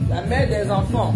La mère des enfants.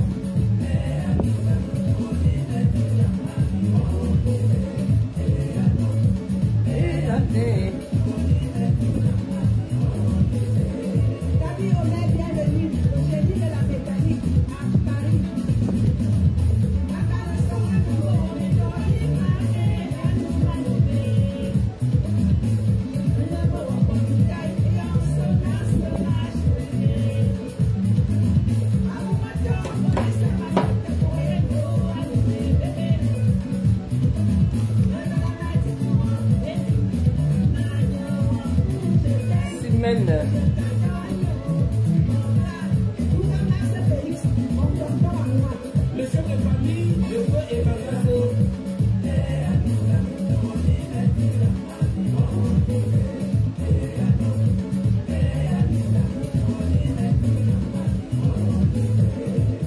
Le chef de famille, je veux évaluer.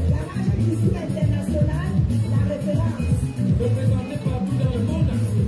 La marche cuisine internationale, la référence. Représentée partout dans le monde entier.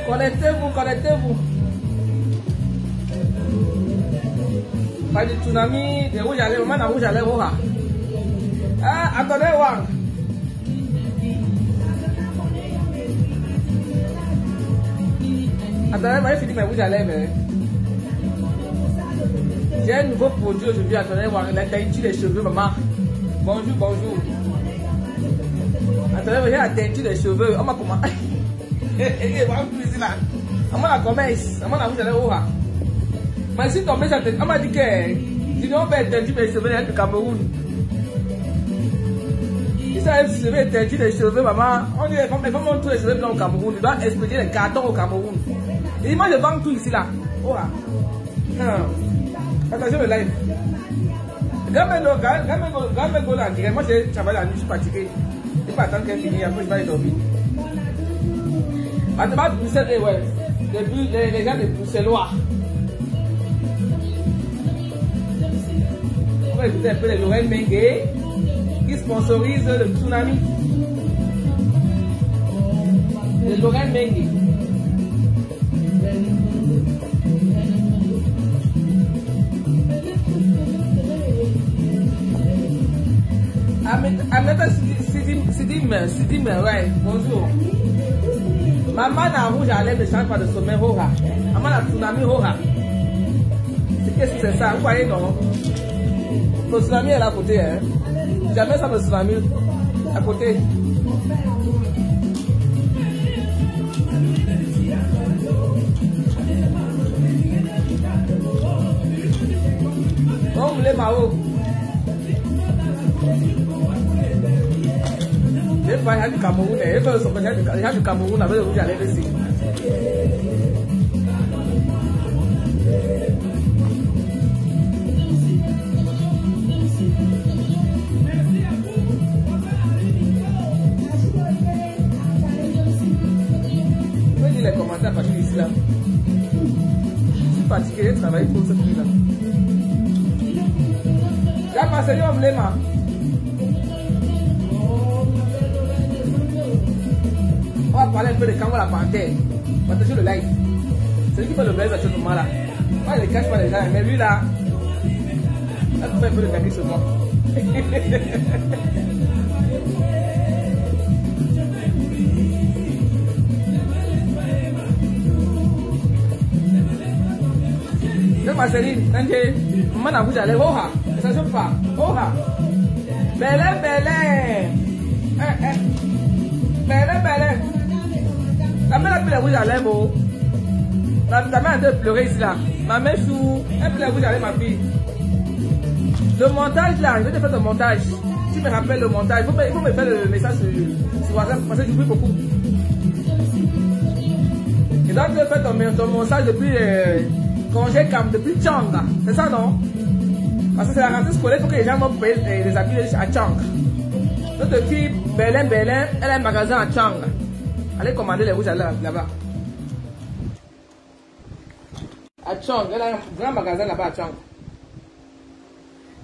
Connectez-vous, connectez-vous. Pas de tsunami, de rouge à lèvres, maintenant rouge à lèvres. Ah, attendez, Wang. Attendez, moi, je finis mes rouges à lèvres. J'ai un nouveau produit aujourd'hui, attendez, Wang. La teinture des cheveux, maman. Bonjour, bonjour. Attendez, j'ai la teinture des cheveux. On m'a commandé. On m'a la commerce, on m'a la rouge à lèvres. Mais si ton message, on m'a dit que si on fait teinture des cheveux du Cameroun. Si ça veut teinture des cheveux, maman, on dit qu'on vend tous les cheveux au Cameroun. Il doit expédier les cartons au Cameroun. Et moi je vends tout ici là. Oh, attention le live. Gamme là, moi je travaille la nuit, je suis fatigué. Je ne vais pas attendre qu'elle finisse, après je vais aller dormir. Maintenant, Bruxelles, ouais. Les gens de Bruxellois. On va écouter un peu les Lorraine Mengue qui sponsorise le tsunami. Les Lorraine Mengue. Ameta Sidim, ouais, bonjour. Maman n'a rouge à lèvres ne change pas de sommeil, Hora. Maman n'a tsunami, Hora. Qu'est-ce que c'est ça? Vous voyez, non? Le tsunami est là à côté, hein? Jamais ça, le tsunami à côté. On voulait Mao. Il y a du Cameroun, il y a du Cameroun avec le rouge à lèvres ici. Vous pouvez lire les commentaires à partir d'ici là. Je suis fatigué de travailler pour ce prix là. Là, ma seigneur, on me l'a. un peu de Kango la panthère. Partagez le live. C'est lui qui fait le blaze à ce moment-là. Moi, je ne cache pas les gens, mais lui là, là, tu fais un peu de gagner sur moi. C'est ma série, maman n'a vous allé, oha, ça se fait, oha, belle, la mère a pris la bouche à lèvres, ta mère a été pleurer ici là, ma mère sous, elle a pris la bouche à lèvres, ma fille. Le montage là, je vais te faire le montage, tu me rappelles le montage, il faut me faire le message sur WhatsApp parce que j'oublie beaucoup. Et donc, je fais ton montage depuis congé Cam, depuis Chang, c'est ça non? Parce que c'est la rentrée scolaire, il faut que les gens vont payer les habits à Chang. Notre fille, Belin, elle a un magasin à Chang. Allez commander les rouges là-bas. À Chang, elle a un grand magasin là-bas à Chang.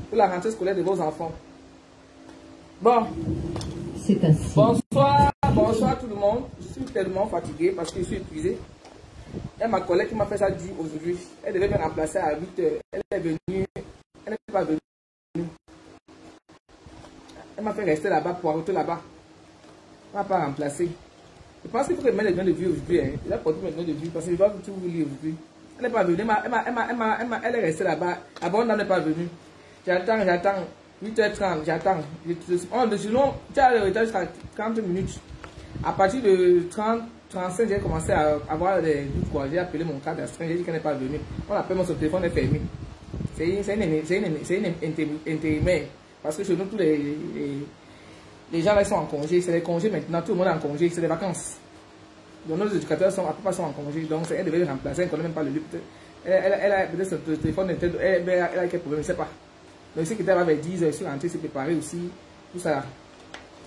Pour la rentrée scolaire de vos enfants. Bon. C'est ainsi. Bonsoir tout le monde. Je suis tellement fatigué parce que je suis épuisé. Il y a ma collègue qui m'a fait ça dit aujourd'hui. Elle devait me remplacer à 8 h. Elle est venue. Elle n'est pas venue. Elle m'a fait rester là-bas, poireauter là-bas. Elle ne m'a pas remplacé. Je pense qu'il faut que je mette les noms de vie aujourd'hui. Hein. Il a porté mes noms de vie parce que je dois tout vous lire aujourd'hui. Elle n'est pas venue. Elle est restée là-bas. La bonne dame n'est pas venue. J'attends. 8h30, j'attends. Sinon, tu as le retard jusqu'à 30 minutes. À partir de 35, j'ai commencé à avoir des doutes. J'ai appelé mon cadre d'astreinte, j'ai dit qu'elle n'est pas venue. On appelle mon téléphone est fermé. C'est une intérimaire. Parce que chez nous, tous les gens là sont en congé. C'est les congés maintenant, tout le monde est en congé, c'est les vacances. Donc nos éducateurs sont, à peu près sont en congé. Donc elle devait le remplacer, elle ne connaît même pas le lieu. Elle a peut-être son téléphone, elle a quel problème, je ne sais pas. Donc ici, qui était vers 10 h, je suis rentré, c'est préparé aussi, tout ça.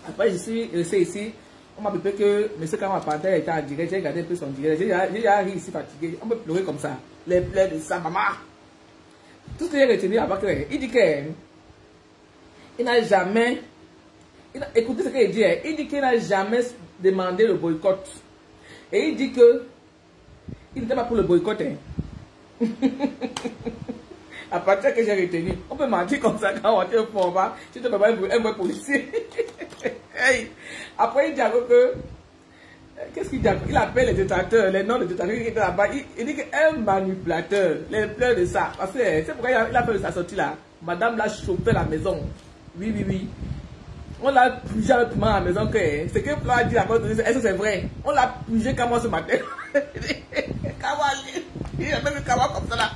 Après, je suis resté ici. On m'a dit que M. Karam Panthère était en direct, j'ai regardé un peu son direct. J'ai arrivé ici fatigué. On peut pleurer comme ça. Les pleurs de sa maman. Tout ce que j'ai retenu avant que. Il dit qu'il n'a jamais. Écoutez ce qu'il dit. Il dit qu'il n'a jamais demandé le boycott. Et il dit que. Il n'était pas pour le boycott. Hein. À partir que j'ai retenu, on peut mentir comme ça quand on est au format. Tu te fais pas un vrai policier. Hey. Après, il dit que. Qu'est-ce qu'il dit? Il appelle les détracteurs, les noms des détracteurs qui étaient là-bas. Il dit qu'un manipulateur, les pleurs de ça. Parce que c'est pourquoi il a fait sa sortie là. Madame l'a chauffé la maison. Oui. On l'a pugé à la maison. Ce que Fla a dit là-bas, est-ce que c'est vrai? On l'a pugé comme moi ce matin. Il a même Kawa comme ça là.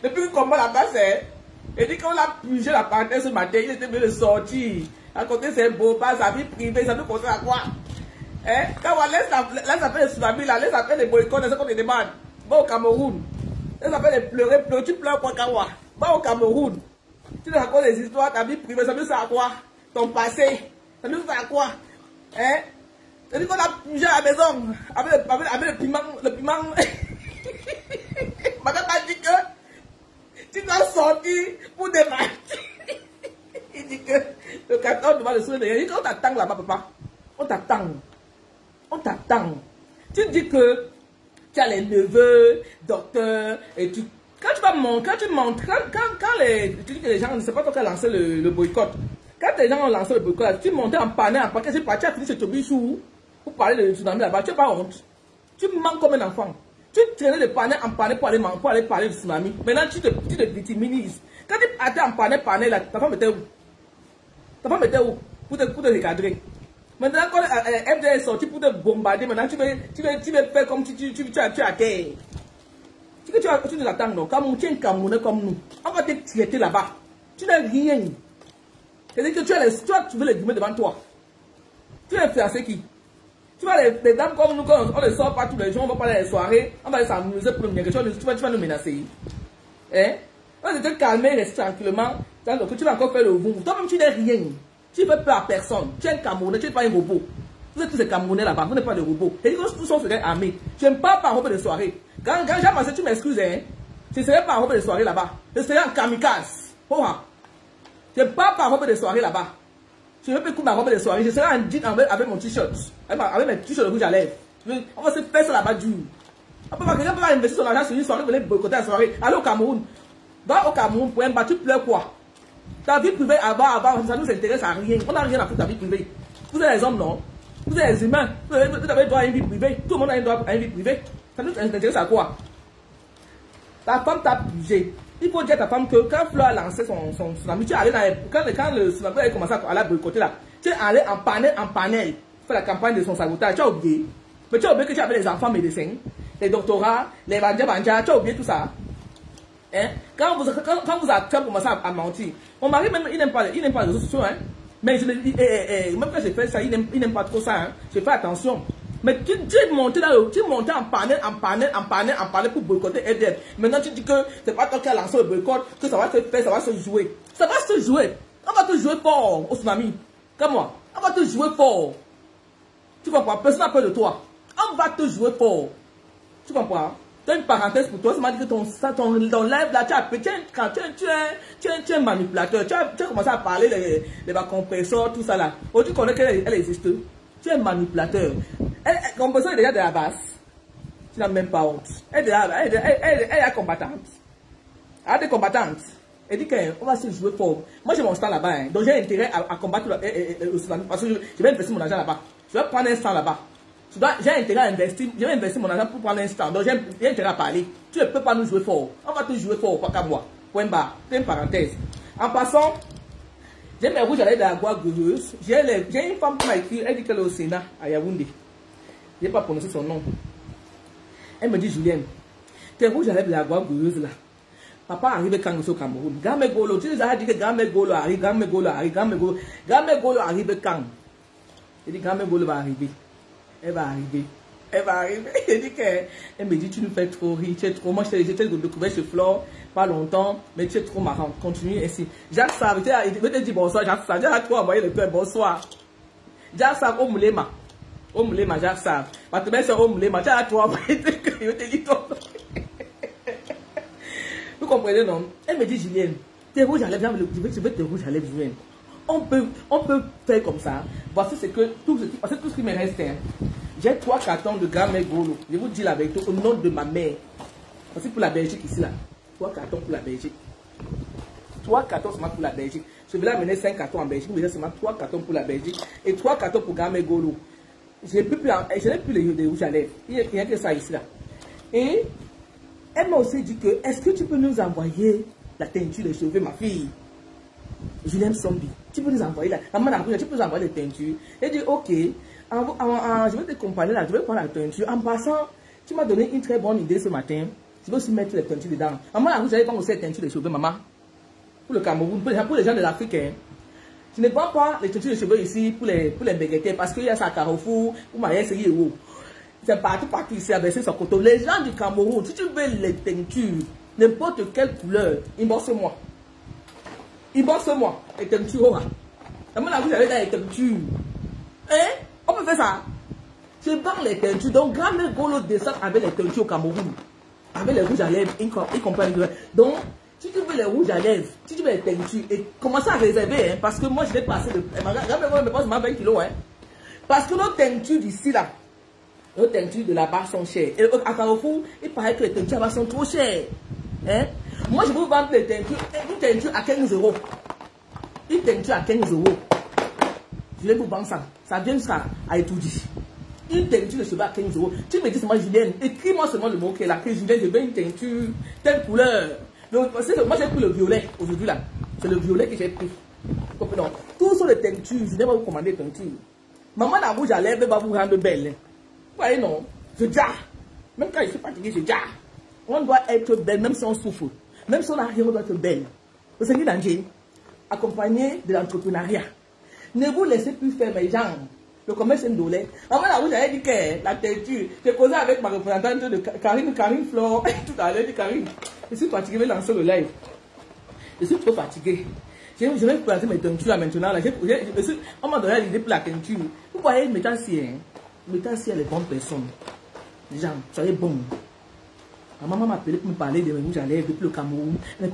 Depuis que combat là-bas, c'est. Il dit qu'on l'a pugé la panthère ce matin, il était venu de sortir. À côté, c'est beau, pas sa vie privée, ça nous concerne à quoi? Hein? Quand on laisse appeler les tsunamis là, laisse appeler les boycotts, c'est ce qu'on te demande. Va au Cameroun. Laisse appeler les pleurer, tu pleures pour Kawa. Va au Cameroun. Tu te racontes des histoires, ta vie privée, ça nous sert à quoi? Ton passé, ça nous sert à quoi? Hein? C'est dit qu'on a pugé à la maison, avec le piment. Madame m'a dit que. Tu dois sortir pour démarrer. Il dit que le 14 devant le soleil. Il dit qu'on t'attend là-bas, papa. On t'attend. Tu dis que tu as les neveux, docteurs, et tu. Quand tu dis que les gens ne savent pas toi qui as lancé le boycott. Quand les gens ont lancé le boycott, tu montais en panne, c'est parti à finir chez Tobichou pour parler de tsunami là-bas. Tu n'as pas honte. Tu manques comme un enfant. Tu traînais de panne en panne pour aller parler du tsunami. Maintenant, tu te victimises. Quand tu étais en panne là, ta femme était où? Pour te recadrer. Maintenant, quand FDL est sorti pour te bombarder, maintenant, tu veux faire comme si tu es à terre. Tu nous attends, non? Comme tu es un Camerounais comme nous, on va te traiter là-bas. Tu n'as rien. C'est-à-dire que tu veux les guillemets devant toi. Tu es influencé qui? Tu vois, les dames comme nous, quand on ne sort pas tous les jours, on va pas aller les soirées, on va aller s'amuser pour nous dire que tu vas nous menacer. Hein? On va te calmer, rester tranquillement, donc tu vas encore faire le vous. Toi-même, tu n'es rien. Tu ne fais peur à personne. Tu es un Camerounais, tu n'es pas un robot. Vous êtes tous ces Camerounais là-bas, vous n'êtes pas des robots. Et tous sont armés. Je n'aime pas en robe de soirée. Quand j'ai amassé, tu m'excuses, hein? Je ne serai pas en robe de soirée là-bas. Je serai en kamikaze. Oh, je n'aime pas en robe de soirée là-bas. Je ne veux plus couper ma robe de soirée. Je serai en jean avec mon t-shirt. Avec mes t-shirts de rouge à lèvres. On va se faire ça là-bas dur. Quelqu'un peut pas investir son argent sur une soirée, venir boycotter la soirée. Allez au Cameroun. Va au Cameroun pour un bar, tu pleures quoi? Ta vie privée, avant, ça nous intéresse à rien. On n'a rien à foutre de ta vie privée. Vous êtes les hommes, non? Vous êtes les humains. Vous avez droit à une vie privée. Tout le monde a un droit à une vie privée. Ça nous intéresse à quoi? Ta femme t'a pigé. Il faut dire à ta femme que quand Fleur a lancé son tsunami, tu es allé quand le tsunami a commencé à la boycotter là, tu es allé en panel, faire la campagne de son sabotage. Tu as oublié. Mais tu as oublié que tu avais les enfants médecins, les doctorats, les banja, tu as oublié tout ça. Hein? Quand vous avez commencé à mentir, mon mari même il n'aime pas les réseaux sociaux, hein? Mais je le dis, même quand j'ai fait ça, il n'aime pas trop ça, hein? Je fais attention. Mais tu montais en panel pour boycotter EDF. Maintenant tu dis que c'est pas toi qui as lancé le boycott, que ça va se faire, ça va se jouer. Ça va se jouer. On va te jouer fort au tsunami. Comme moi. On va te jouer fort. Tu comprends? Personne n'a peur de toi. On va te jouer fort. Tu comprends? Tu as une parenthèse pour toi, ça m'a dit que ton live là, tu es un manipulateur. Tu as commencé à parler les compresseurs, tout ça là. Aujourd'hui, tu connais qu'elle existe. Tu es un manipulateur. Compresseur est déjà de la base. Tu n'as même pas honte. Elle est combattante. Elle a des combattantes. Elle dit qu'on va se jouer fort. Moi j'ai mon stand là-bas. Hein. Donc j'ai intérêt à combattre le tsunami. Parce que je vais investir mon argent là-bas. Je vais prendre un stand là-bas. J'ai intérêt à investir. Je vais investir mon argent pour prendre un stand. Donc j'ai intérêt à parler. Tu ne peux pas nous jouer fort. On va te jouer fort, pas qu'à moi. Point barre. C'est une parenthèse. En passant, j'ai mes rouges à lèvres de la voix gueuleuse. J'ai une femme qui m'a écrit. Elle dit qu'elle est au Sénat à Yaoundé. Je n'ai pas prononcé son nom. Elle me dit, Julienne, tes rouges à lèvres de la voix gueuleuse là. Papa arrive quand nous sommes au Cameroun. Game Golo, tu nous as dit que Game Golo arrive, Game Golo arrive, Game Golo arrive quand? Il dit Game Golo va arriver. Elle va arriver. Elle va arriver. Elle dit qu'elle me dit, tu nous fais trop rire, tu es trop. Moi, j'ai découvert ce Flore pas longtemps, mais tu es trop marrant. Continue ainsi. Jacques Sav, il veut te dire bonsoir, Jacques Sav. Jacques Sav, envoyer le cœur, bonsoir. Jacques Sav, au Moulema. Au Moulema, Jacques Sav. Parce que même si au Moulema, tu as toi envoyer le cœur, il veut te dire toi. Vous comprenez, non? Elle me dit, Julienne, tes rouges à lèvres, je veux tes rouges à lèvres, Julienne. On peut faire comme ça. Voici tout ce qui me reste. Hein. J'ai 3 cartons de Game Golo. Je vous dis la vérité au nom de ma mère. Voici pour la Belgique ici, là. 3 cartons pour la Belgique. 3 cartons seulement pour la Belgique. Je vais amener 5 cartons en Belgique, mais j'ai seulement 3 cartons pour la Belgique et 3 cartons pour Game Golo. Je n'ai plus les rouges à lèvres. Il n'y a que ça ici, là. Et elle m'a aussi dit que, est-ce que tu peux nous envoyer la teinture des cheveux, ma fille? Julienne Sombi, tu peux nous envoyer la maman, tu peux nous envoyer les teintures. Elle dit, ok, je vais te accompagner là, je vais prendre la teinture. En passant, tu m'as donné une très bonne idée ce matin. Je vais aussi mettre les teintures dedans. Maman, vous allez prendre aussi les teintures des cheveux, maman. Pour le Cameroun, pour les gens de l'Afrique. Hein. Je ne prends pas les teintures de cheveux ici pour les béguetés parce qu'il y a ça à Carrefour, pour ma c'est où. C'est partout ici, avec son coteau. Les gens du Cameroun, si tu veux les teintures, n'importe quelle couleur, inboxe-moi. Inboxe-moi, les teintures. Maman, vous avez dans les teintures. Hein? On peut faire ça. Je vends les teintures. Donc, Game Golo descend avec les teintures au Cameroun. Avec les rouges à lèvres, ils comprennent. Donc, si tu veux les rouges à lèvres, si tu veux les teintures, et commencez à réserver, hein, parce que moi, je vais passer de. Game Golo me passe 20 kilos, hein. Parce que nos teintures d'ici, là, nos teintures de là-bas sont chères. Et à Carrefour, il paraît que les teintures là-bas sont trop chères. Hein? Moi, je vais vous vendre les teintures, une teinture à 15 €. Une teinture à 15 €. Je vais vous vendre ça. Ça vient ça à étudier. Une teinture de cheveux à 15 €. Tu me dis seulement, Julienne, écris-moi seulement le mot qui est là. Que Julienne, je veux une teinture, telle couleur. Donc, moi, j'ai pris le violet aujourd'hui là. C'est le violet que j'ai pris. Donc, tous sont les teintures. Je vais vous commander des teintures. Maman, la rouge à lèvres va vous rendre belle. Vous voyez, non? Je dis, même quand je suis fatigué, je dis, on doit être belle, même si on souffre. Même si on n'a rien, on doit être belle. C'est un danger. Accompagné de l'entrepreneuriat. Ne vous laissez plus faire mes jambes. Le commerce est un dollar. Maman, là, vous avez dit que la teinture. J'ai causé avec ma représentante de Karine Flore. Tout à l'heure, dit Karine. Je suis fatigué, je vais lancer le live. Je suis trop fatigué. Je vais placer mes teintures maintenant. Là. On m'a donné l'idée pour la teinture. Vous voyez, mettez assis les bonnes personnes. Les gens, soyez bons. Ma maman m'a appelé pour me parler de mes rouges à lèvres depuis le Cameroun. Elle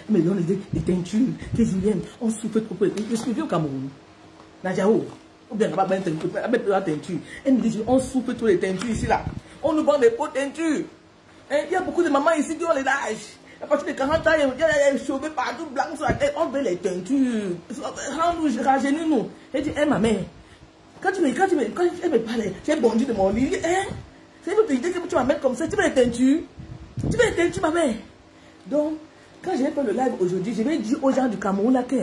me donne des teintures. Que Julienne, on souffre trop. Je suis venu au Cameroun. Nadjao, Ou bien, la teinture. Elle me dit, on souffle tous les teintures ici, là. On nous vend des pots de teinture. Il y a beaucoup de mamans ici qui ont les âges. À partir de 40 ans, il y a des cheveux partout, blancs sur la tête. On veut les teintures. Rends-nous, rajeunissez-nous. Elle dit, ma mère, quand elle me parlait, j'ai bondi de mon lit. C'est une petite idée que tu vas mettre comme ça. Tu veux les teintures? Tu veux les teintures, ma mère? Donc, quand je vais faire le live aujourd'hui, je vais dire aux gens du Cameroun là que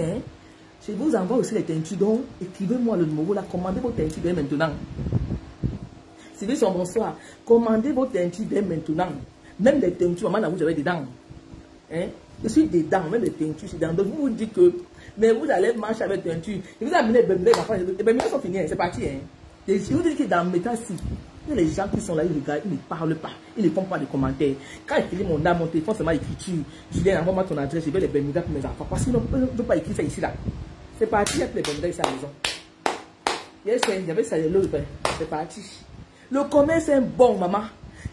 je vous envoie aussi les teintures. Donc, écrivez-moi le numéro là. Commandez vos teintures dès maintenant. Sylvie, son bonsoir. Commandez vos teintures dès maintenant. Même les teintures, maman, vous avez dedans. Je suis dedans, même les teintures, je suis dedans. Donc, vous vous dites que, mais vous allez marcher avec teinture. Et vous amenez les bébés, les bébés sont finis, c'est parti. Et je vous dis que dans mes temps-ci, il y a les gens qui sont là, ils regardent, ils ne parlent pas, ils ne font pas de commentaires. Quand je finis mon téléphone, c'est ma écriture. Je viens envoyer ton adresse, je vais les bébés pour mes enfants. Parce qu'ils ne peuvent pas écrire ça ici, là. C'est parti avec les bébés ici à la maison. Il y avait ça, c'est parti. Le commerce est bon, maman.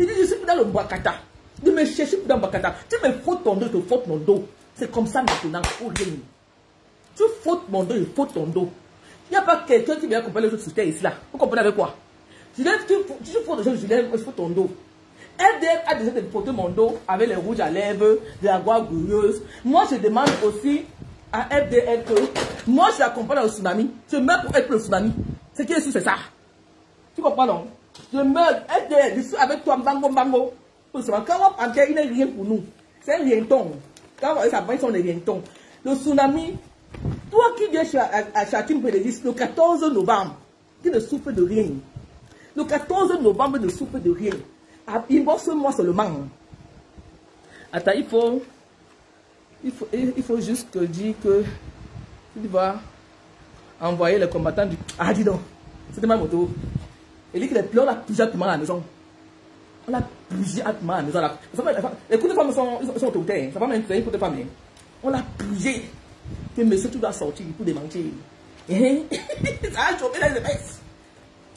Il dit, je suis dans le Bakata. De me chercher dans le Bakata. Tu me fautes ton dos, tu fautes mon dos. C'est comme ça maintenant, pour rien. Tu fautes mon dos, il faut ton dos. Il n'y a pas quelqu'un qui vient accompagner les autres sur ici là. Vous comprenez avec quoi? Tu fautes des choses, il faut ton dos. FDF a déjà photos mon dos avec les rouges à lèvres, de la voix gouilleuse. Moi, je demande aussi à FDF que moi, je l'accompagne au tsunami. Je meurs pour être le tsunami. Ce qui est sûr, c'est ça. Tu comprends, non? Je meurs, FDF, je suis avec toi, bango. Quand on entend, il n'est rien pour nous. C'est un rienton. Quand on va ils sont des rientons. Le tsunami, toi qui viens à Chakim Pédélis le 14 novembre, qui ne souffre de rien. Le 14 novembre ne souffre de rien. Il bosse moi seulement. Attends, il faut juste que dire que tu vas envoyer les combattants du... Ah, dis donc, c'était ma moto. Il dit que les pleurs, on a plusieurs à la maison. On a plusieurs à la maison. Les coups de femmes sont au terre. Ça va même faire un coup de femmes. On a plusieurs. Que monsieur, tu dois sortir pour démentir. Ça a chopé les épaisses.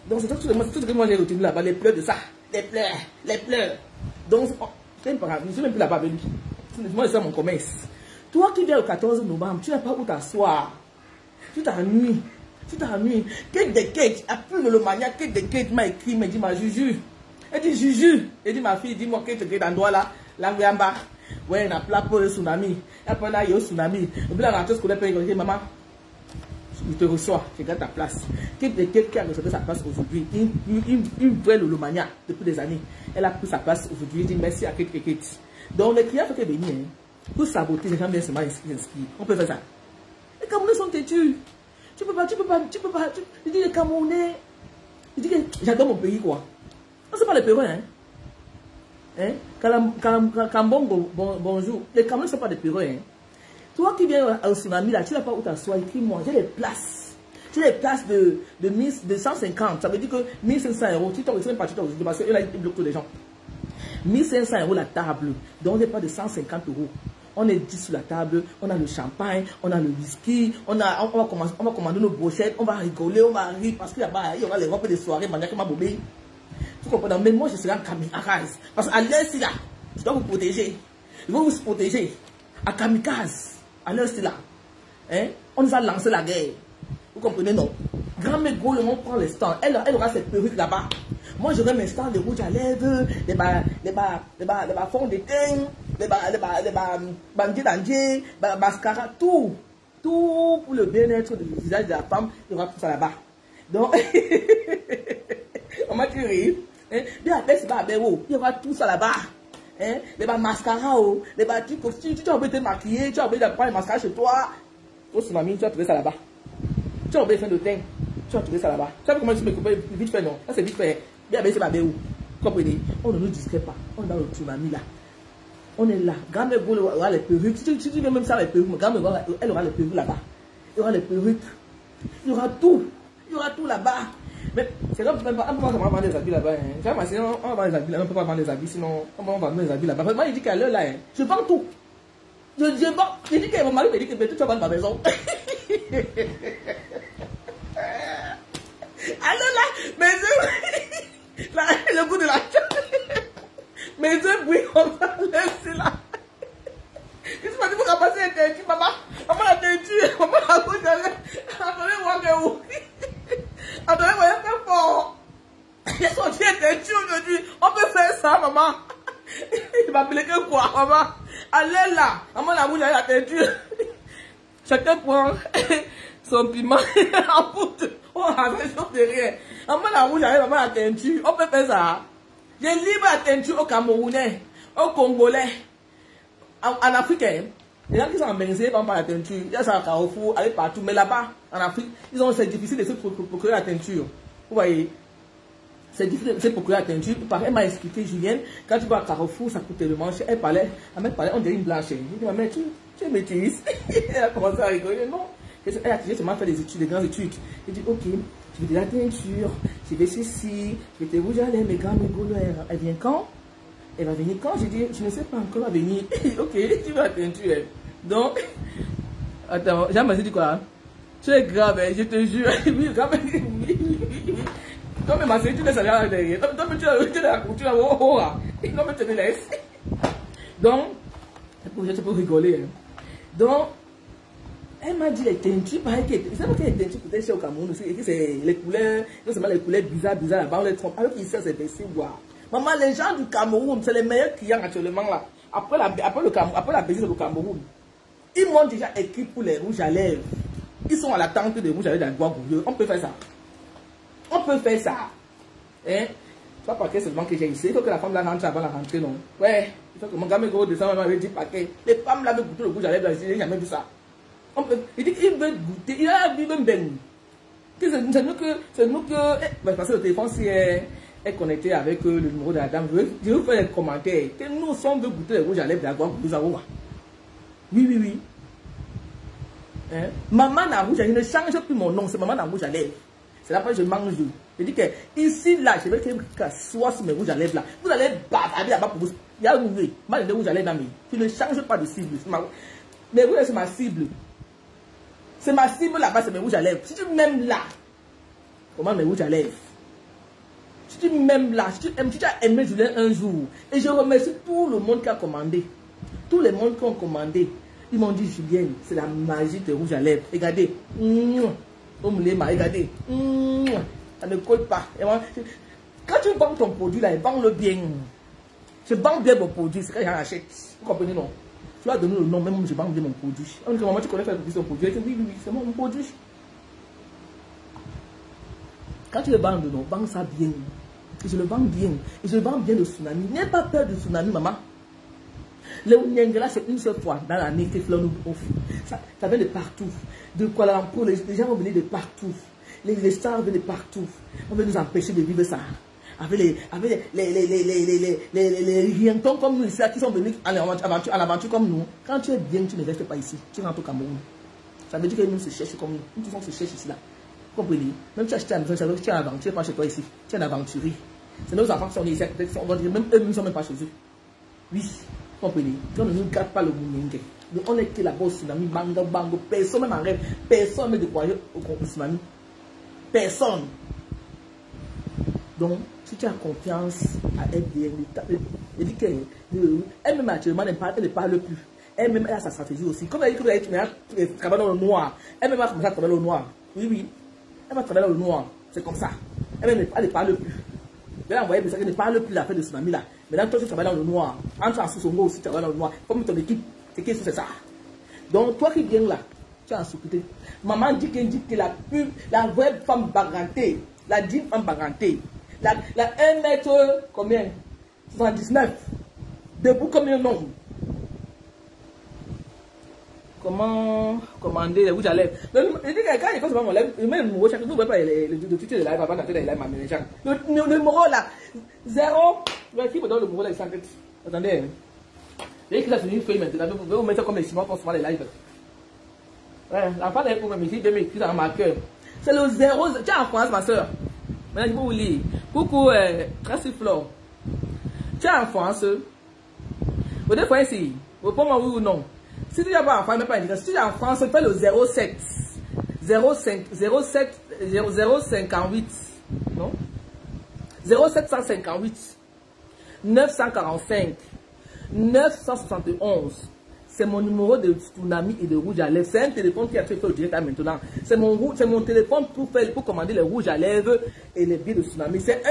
Donc, c'est tout ce que moi j'ai retenu là-bas. Les pleurs de ça. Les pleurs. Donc, je ne suis même plus là-bas avec lui. Moi, c'est mon commerce. Toi qui viens le 14 novembre, tu n'as pas où t'asseoir. Tu t'ennuies. Kate de Kate, après le maniaque, Kate de Kate m'a écrit, m'a dit, ma Juju. Elle dit, Juju. Elle dit, ma fille, dis-moi, Kate de Kate, endroit là, l'Angliamba. Ouais, on a plat pour le tsunami. Après là, il y a un tsunami. Et puis la rentrée scolaire, elle dit, maman, je te reçois, je garde ta place. Quelqu'un qui a reçu sa place aujourd'hui, une vraie Lolomania depuis des années, elle a pris sa place aujourd'hui, elle dit merci à Kate. Donc les clients faut venir, pour saboter, les gens viennent seulement inscrire. On peut faire ça. Les Camerounais sont têtus. Tu peux pas. Je dis les Camerounais, je dis que j'adore mon pays quoi. Non, c'est pas les Péruins, Kambongo, bonjour. Les Camerounais ne sont pas des Péruins. Toi qui viens au tsunami là, tu n'as pas où t'asseoir, écris-moi, j'ai les places. J'ai les places de 150, ça veut dire que 1500 €. Tu t'en même pas, parce que là, ils bloquent tous les gens. 1500 € la table, donc on n'est pas de 150 €. On est 10 sur la table, on a le champagne, on a le whisky, on va commander nos brochettes, on va rigoler, on va rire, parce qu'il y aura les robes de soirée, maniaquement bobé. Tu comprends? Mais moi, je serai en kamikaze. Parce qu'à l'heure, là, je dois vous protéger. Je vais vous protéger. À kamikaze. À l'heure, là. On nous a lancé la guerre. Vous comprenez, non? Grand-mère Gaulle, on prend les stands. Elle aura ses perruques là-bas. Moi, j'aurai mes stands de rouge à lèvres, les fonds de teint, les bandits d'Andier, mascara, tout. Tout pour le bien-être du visage de la femme. Il y aura tout ça là-bas. Donc, on m'a tiré. Il y aura tout ça là-bas. Les mascaras, les trucs, si tu as oublié de te maquiller, tu as oublié de prendre les mascaras chez toi, au tsunami, tu as trouvé ça là-bas. Tu as oublié de faire de teint, tu as trouvé ça là-bas. Tu sais comment tu me coupes vite fait, non? Ça c'est vite fait. Bien, c'est pas bien où. Comprenez? On ne nous discret pas. On est dans le tsunami là. On est là. Grand-mère aura les perruques. Si tu veux même ça, les perruques, grand-mère, elle aura les perruques là-bas. Il y aura les perruques. Il y aura tout. Il y aura tout là-bas. Mais c'est comme on ne peut pas vendre des habits là-bas. Sinon, on va vendre des habits là. On ne peut pas vendre des habits, sinon on va vendre des habits là-bas. Moi, il dit qu'à l'heure là, je vends tout. Je vends. Il dit que mon mari me dit que tu vas vendre ma maison. Alors là, mes yeux, là, le goût de la chatte. Mes yeux brillent comme ça, laisse là. Qu'est-ce que tu peux ramasser un teinture, maman? Maman la teinture, maman la goutte de l'air. Maman, Attendez, voyez, c'est fort. J'ai sorti teinture aujourd'hui. On peut faire ça, maman. Il m'a appelé que quoi, maman? Allez là. Maman, la rouge, la teinture. Chacun prend son piment en poudre. On a fait chose de rien. Maman, la rouge, maman, la teinture. On peut faire ça. J'ai libre la teinture au Camerounais, au Congolais, en Africain. Les gens qui sont embellis par la teinture, il y a ça à Carrefour, aller partout. Mais là-bas, en Afrique, c'est difficile de se procurer la teinture. Vous voyez? C'est difficile de se procurer la teinture. Elle m'a expliqué, Julienne, quand tu vas à Carrefour, ça coûte le manche. Elle parlait, on dirait une blanche. Je dis, maman, tu es métisse. Elle a commencé à rigoler. Non. Elle a seulement fait des études, des grandes études. Je dis, ok, je vais de la teinture, je vais ceci, je vais te rouge à lèvres, mes gars, mes goulots. Elle vient quand? Elle va venir quand? Je dis, je ne sais pas encore, elle va venir. Ok, tu vas la teinture. Donc, attends, j'ai dit quoi? Tu es grave, je te jure. Oui, quand même. Toi, mais ma soeur, tu laisses aller à derrière. Toi, mais tu as la couture, non, mais tu me laisses. Donc, je peux rigoler. Donc, elle m'a dit les teintures, pareil que. C'est pas que les teintures, peut-être chez au Cameroun, c'est les couleurs, non seulement les couleurs bizarres, là-bas, on les trompe. Alors qu'ici, c'est baissé, voir. Maman, les gens du Cameroun, c'est les meilleurs clients actuellement là. Après la Belgique, au Cameroun. Ils m'ont déjà écrit pour les rouges à lèvres. Ils sont à l'attente des rouges à lèvres dans le On peut faire ça. On peut faire ça. Hein? C'est pas paquet seulement que j'ai ici. Il faut que la femme la rentre avant la rentrée, non? Ouais. Il faut que mon gamin gros descend avec 10 paquets. Les femmes là veulent goûter le rouge à lèvres. Je n'ai jamais vu ça. On peut... Il dit qu'il veut goûter. Il a vu même ben. C'est nous que. Parce que le téléphone, si est connecté avec le numéro de la dame, je vais vous faire des commentaires. Que nous sommes de goûter le rouge à lèvres d'Agua. Oui. Hein? Maman la rouge à lèvres. Je ne change plus mon nom. C'est maman la rouge à lèvres. C'est là que je mange. Je dis que ici, là, je vais qu'asseoir sur mes rouges à lèvres là. Vous allez bavarder là-bas pour vous. Il y a une moi, les rouges à lèvres là, mais tu ne changes pas de cible. Mais vous, c'est ma cible. C'est ma cible là-bas, c'est mes rouges à lèvres. Si tu m'aimes là, comment mes rouges à lèvres? Si tu m'aimes là, si tu as aimé Julien un jour, et je remercie tout le monde qui a commandé. Tous les mondes qui ont commandé. Ils m'ont dit, Julien, c'est la magie des rouges à lèvres. Regardez. Regardez. Ça ne colle pas. Quand tu vends ton produit là, vends-le bien. Je vends bien mon produit, c'est quand j'en achète. Vous comprenez, non? Tu vas donner le nom, même je vends bien mon produit. On dit que maman, tu connais faire ton produit. Je dis, oui, c'est mon produit. Quand tu le vends, non, vends ça bien. Et je le vends bien. Et je le vends bien de tsunami. N'aie pas peur de tsunami, maman. Le Ounyangela, c'est une seule fois dans l'année que nous offre. Ça vient de partout. De Kuala Lumpur, les gens vont venir de partout. Les stars viennent de partout. On veut nous empêcher de vivre ça. Avec les rientons comme nous ici, qui sont venus à l'aventure comme nous. Quand tu es bien, tu ne restes pas ici. Tu rentres au Cameroun. Ça veut dire que nous se cherchons comme nous. Nous tous on se cherche ici là. Vous comprenez? Même tu as acheté un maison, ça veut dire que tu es un aventurier, tu n'es pas chez toi ici. Tu es un aventurier. C'est nos enfants qui sont ici. On va dire même eux ne sont même pas chez eux. Oui. Vous comprenez? On ne nous garde pas le Mouningue. On est que là-bas au tsunami, bango, bango. Personne même en rêve. Personne ne de croire au tsunami. Personne. Donc, si tu as confiance à FDN, elle dit qu'elle-même actuellement, elle ne parle plus. Elle-même, elle a sa stratégie aussi. Comme elle dit qu'elle travaille dans le noir, elle-même va commencer à travailler dans le noir. Oui. Elle va travailler dans le noir. C'est comme ça. Elle-même, elle ne parle plus. Elle a envoyé des messages, elle ne parle plus de la fête de tsunami là. Maintenant, toi, tu travailles dans le noir. Entre en sous-songo aussi, tu travailles dans le noir. Comme ton équipe, c'est ça. Donc, toi qui viens là, tu es en sécurité. Maman dit que la vraie femme barantée, la digne femme barantée, la 1 mètre, combien? 79. Debout comme un homme. Comment commander les rouges à lèvres? Je dis que quand il faut mon lèvre, même le numéro, chaque fois, vous ne voyez pas le titre de live, avant d'entrer dans les lives, le numéro là, 0, qui me donne le numéro là, il s'arrête. Attendez. Dès qu'il a fini une feuille maintenant, vous pouvez vous mettre comme les ciments pour se faire les lives. Ouais, la fin pour même ici, je m'écris dans un marqueur. C'est le 0, tu es en France, ma soeur. Maintenant, je vais vous lire. Coucou, Tracy Flore. Tu es en France. Vous devez faire ici. Vous pouvez oui ou non. Si tu n'es pas en France, même pas indiqué. Si tu es en France, fais le 07. 058. Non? 0758. 945. 971. C'est mon numéro de Tsunami et de rouge à lèvres. C'est un téléphone qui a été fait au direct maintenant. C'est mon téléphone pour commander les rouges à lèvres et les billets de Tsunami. C'est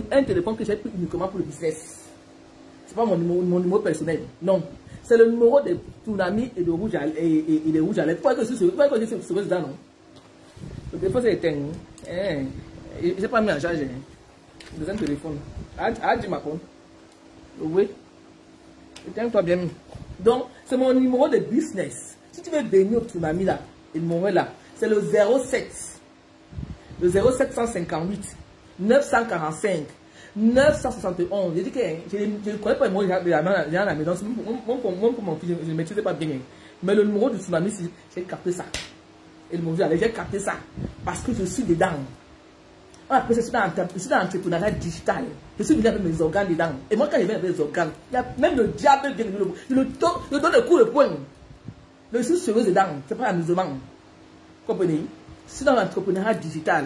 un téléphone que j'ai pris uniquement pour le business. C'est pas mon numéro personnel. Non. C'est le numéro de Tsunami et de rouge à lèvres. Pourquoi que je suis dedans, non? Le téléphone c'est éteint. Je n'ai pas mis en charge. Deuxième téléphone. Ah, dis ma compte. Oui. Éteins-toi bien. Donc, c'est mon numéro de business. Si tu veux venir au Tsunami là, et le là, c'est le 07. Le 0758 945 971. J'ai dit que je ne connais pas le numéro de la maison. Pour mon fils, je ne maîtrise pas bien. Mais le numéro du Tsunami, j'ai capté ça. Et le numéro, j'ai capté ça. Parce que je suis dedans. Après, je suis dans l'entrepreneuriat digital. Je suis venu avec mes organes dedans. Et moi, quand je viens avec mes organes, il y a même le diable qui le donne le coup de poing. Je suis sérieux dedans. Ce n'est pas l'amusement. Comprenez? Je suis dans l'entrepreneuriat digital.